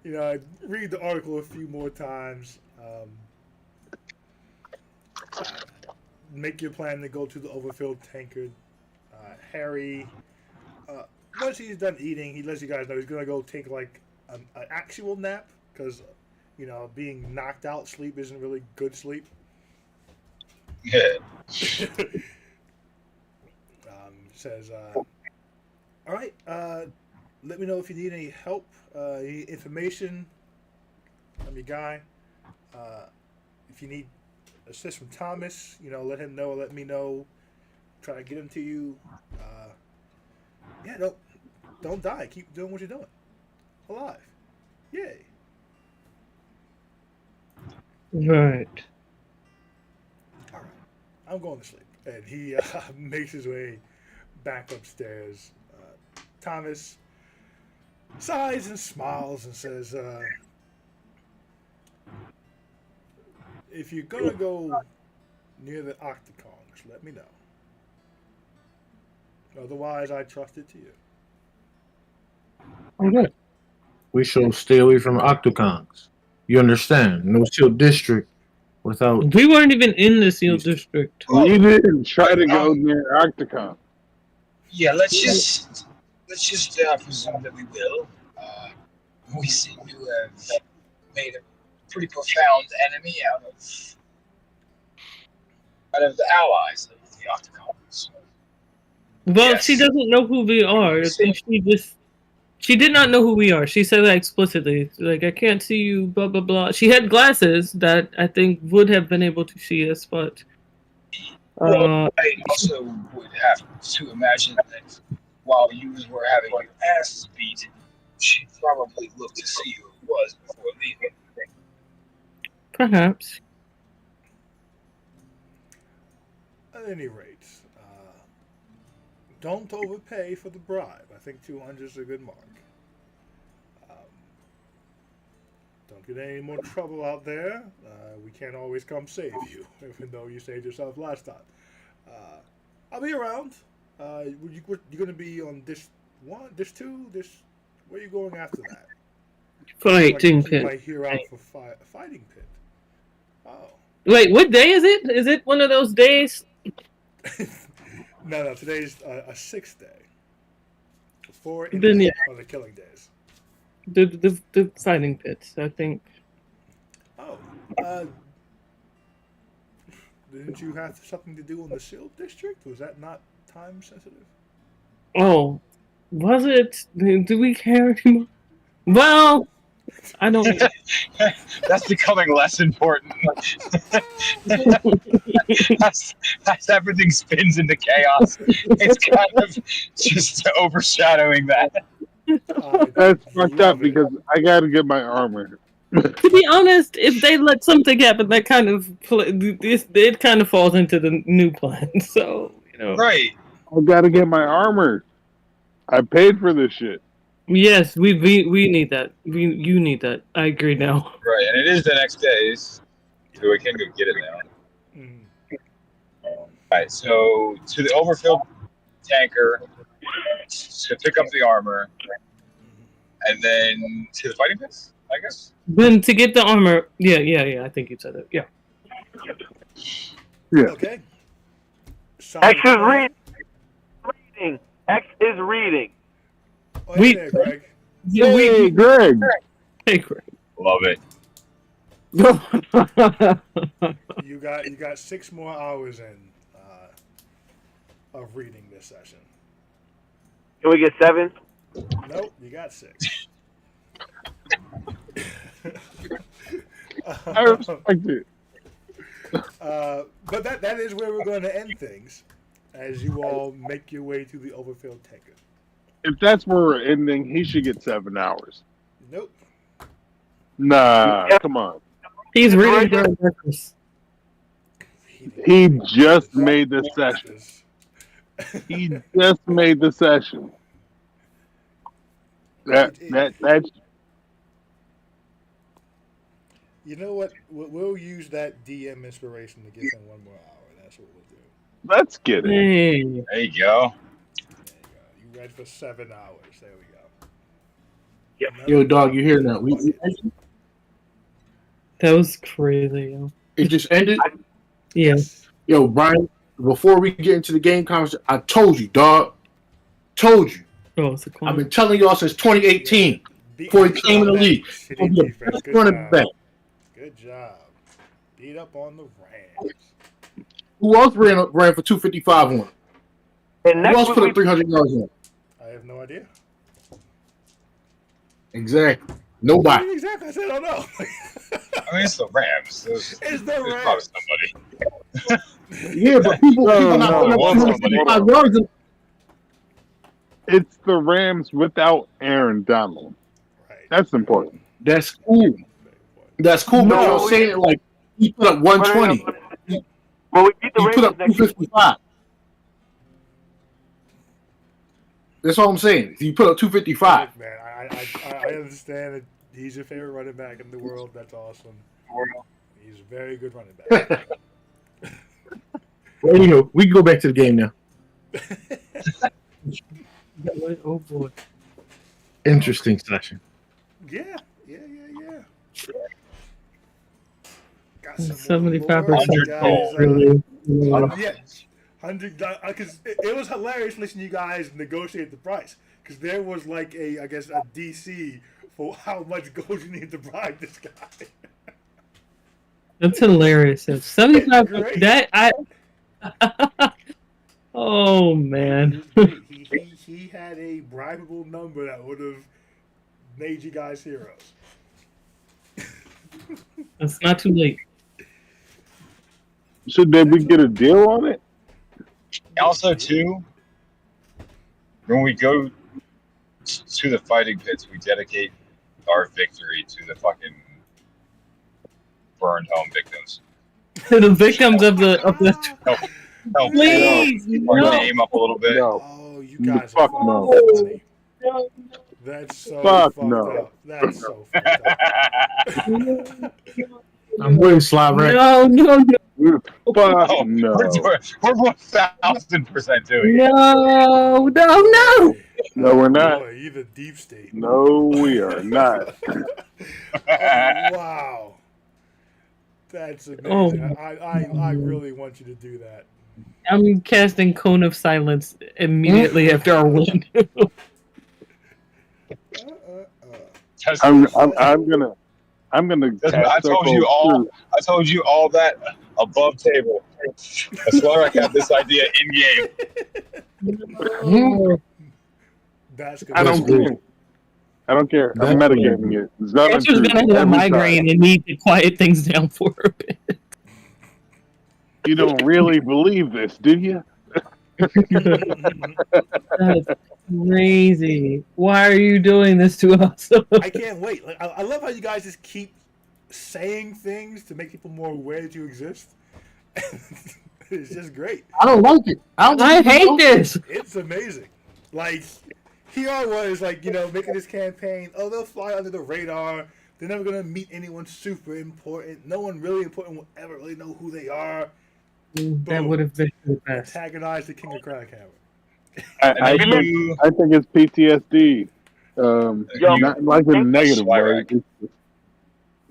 read the article a few more times. Make your plan to go to the overfilled tankard. Harry, once he's done eating, he lets you guys know he's gonna go take an actual nap because being knocked out sleep isn't really good sleep. Yeah. Says, all right, let me know if you need any help, any information. I'm your guy. If you need assist from Thomas, let him know, let me know. Try to get him to you. Don't die. Keep doing what you're doing. Alive. Yay. Right. All right. I'm going to sleep. And he makes his way back upstairs. Thomas sighs and smiles and says, if you're gonna go near the Octagongs, let me know. Otherwise, I trust it to you. Okay. We shall stay away from Octogons. You understand? No Seal District without. We weren't even in the Seal District. We didn't try to go near Octocon. Yeah, let's just presume that we will. We seem to have made a pretty profound enemy out of the allies of the Octogons. Well, Yes. she doesn't know who we are. I think she did not know who we are. She said that explicitly. Like, I can't see you, blah, blah, blah. She had glasses that I think would have been able to see us, but... Well, I also would have to imagine that while you were having your asses beat, she probably looked to see who it was before leaving. Perhaps. At any rate, don't overpay for the bribe. I think 200 is a good mark. Don't get any more trouble out there. We can't always come save you, even though you saved yourself last time. I'll be around. You're going to be on Dish 1, Dish 2, Dish... Where are you going after that? Fighting You pit. might hear out for fighting pit. Oh. Wait, what day is it? Is it one of those days? No, today's a 6th day. 4 in Then, yeah. on the killing days. The fighting pits, I think. Oh. Didn't you have something to do in the Seal District? Was that not time sensitive? Oh, was it? Do we care anymore? Well, I don't. That's becoming less important. as everything spins into chaos, it's kind of just overshadowing that. That's fucked up because I gotta get my armor. To be honest, if they let something happen, that kind of it kind of falls into the new plan. So Right. I gotta get my armor. I paid for this shit. Yes, we need that. You need that. I agree now. Right, and it is the next day, so we can go get it now. Mm. Alright, so to the overfilled tanker to pick up the armor, and then to the fighting pits, I guess. Then to get the armor, yeah. I think you said it. Yeah. Yeah. Okay. X is reading. X is reading. Oh, hey there, Greg. Hey, Greg. Hey, Greg. Love it. You got 6 more hours in of reading this session. Can we get 7? Nope, you got 6. I respect it. But that is where we're going to end things, as you all make your way to the overfilled tanker. If that's where we're ending, he should get 7 hours. Nope. Nah, come on. He's reading during breakfast. He just made this session. He just made the session. That's You know what? We'll use that DM inspiration to give him 1 more hour. That's what we'll do. let's get it. Hey, There you go. There you go. You read for 7 hours. There we go. Yep. Yo, dog, you hear that? that was crazy. Yo. It just ended. Yeah. Yo, Brian, before we get into the game conversation, I told you, dog. Told you. Oh, it's a I've been telling y'all since 2018 before he came in the league. He's gonna be the best running back. Good job. Beat up on the Rams. Who else ran for 255 on him? And Who next else week put we up 300 yards on him? I have no idea. Exactly. Nobody. Exactly. I said I don't know. I mean, it's the Rams. It's the There's Rams. probably somebody. Yeah, but people No, not no, putting up one 255 yards. It's the Rams without Aaron Donald. Right. That's important. That's cool. That's cool, but No, you're saying it like he put up 120. Well, we beat the He put Ravens up next week. 255. That's all I'm saying. You put up 255. Look, man, I understand that he's your favorite running back in the world. That's awesome. He's a very good running back. Well, anywho, we can go back to the game now. Oh boy. Interesting session. Yeah. Got some 75% more guys, really. yeah, $100 because it was hilarious listening to you guys negotiate the price because there was like a DC for how much gold you need to bribe this guy. That's hilarious. That's 75. Great. That I. Oh man. He had a bribable number that would have made you guys heroes. It's not too late. So did we get a deal on it? Also, too, when we go to the fighting pits, we dedicate our victory to the fucking burned home victims. The victims of the Help Please, our no. name up a little bit. No. Oh, you guys Fuck are no. funny. That's so Fuck fucked no. up. That's so fucked up. I'm with Slavrak. No. Fuck Oh, no. We're 1000% doing it. No. No, we're not. Boy, you the deep state. No, we are not. Oh, wow. That's amazing. I really want you to do that. I'm casting Cone of Silence immediately after our win. Just- I'm gonna I cast told you Circle all. Truth. I told you all that above table. Slarek had this idea in game. That's good. I don't care. I don't care. I'm That's metagaming it. Zelda I'm just Truth gonna have a every migraine time. and need to quiet things down for a bit. You don't really believe this, do you? That's crazy. Why are you doing this to us? I can't wait. Like, I love how you guys just keep saying things to make people more aware that you exist. It's just great. I don't like it. I hate this. It's amazing. Like, here I was, like, making this campaign. Oh, they'll fly under the radar. They're never going to meet anyone super important. No one really important will ever really know who they are. That would have been the best. Antagonize the King of Crackhammer. I think it's PTSD. Not like in a negative way. Slarek.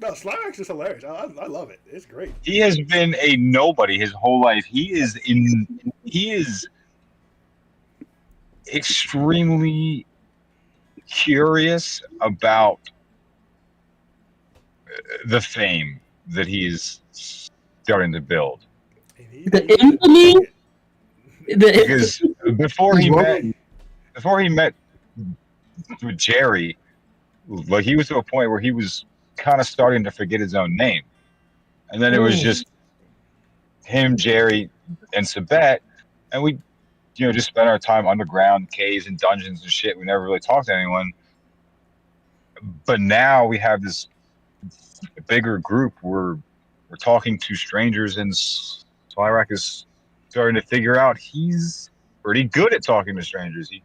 No, Slark's just hilarious. I love it. It's great. He has been a nobody his whole life. He is extremely curious about the fame that he's starting to build. The infamy. Because before he met with Jerry, like he was to a point where he was kind of starting to forget his own name, and then it was just him, Jerry, and Sabet, and we, just spent our time underground caves and dungeons and shit. We never really talked to anyone, but now we have this bigger group where we're talking to strangers, and Slarek is starting to figure out he's pretty good at talking to strangers. He's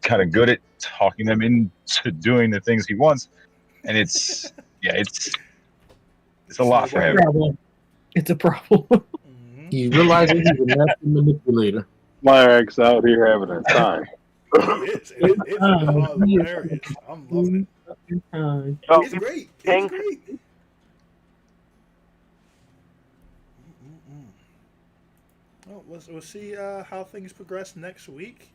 kind of good at talking them into doing the things he wants, and it's a lot for him. It's a problem. He realizes he's a master manipulator. Lyrax out here having a time. He is. It's hilarious. I'm loving it. So, It's great. It's Thanks. great. Well, we'll see how things progress next week.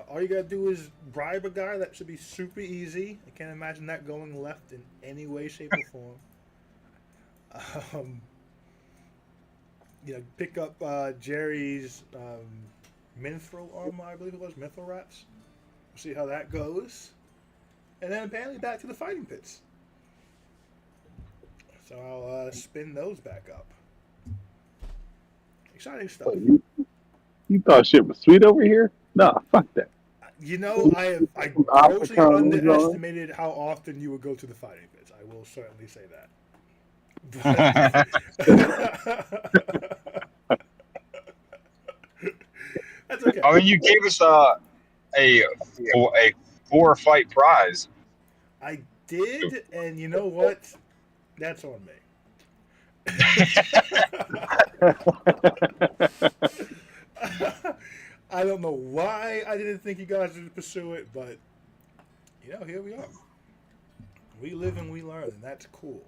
All you gotta do is bribe a guy. That should be super easy. I can't imagine that going left in any way, shape, or form. Pick up Jerry's Mithril armor, I believe it was, Mithril Rats. We'll see how that goes. And then apparently back to the fighting pits. So I'll spin those back up. Exciting stuff. You thought shit was sweet over here? Nah, fuck that. I grossly underestimated how often you would go to the fighting pits. I will certainly say that. That's okay. I mean, you gave us a 4-fight prize. I did, and you know what? That's on me. I don't know why I didn't think you guys would pursue it, but here we are. We live and we learn, and that's cool.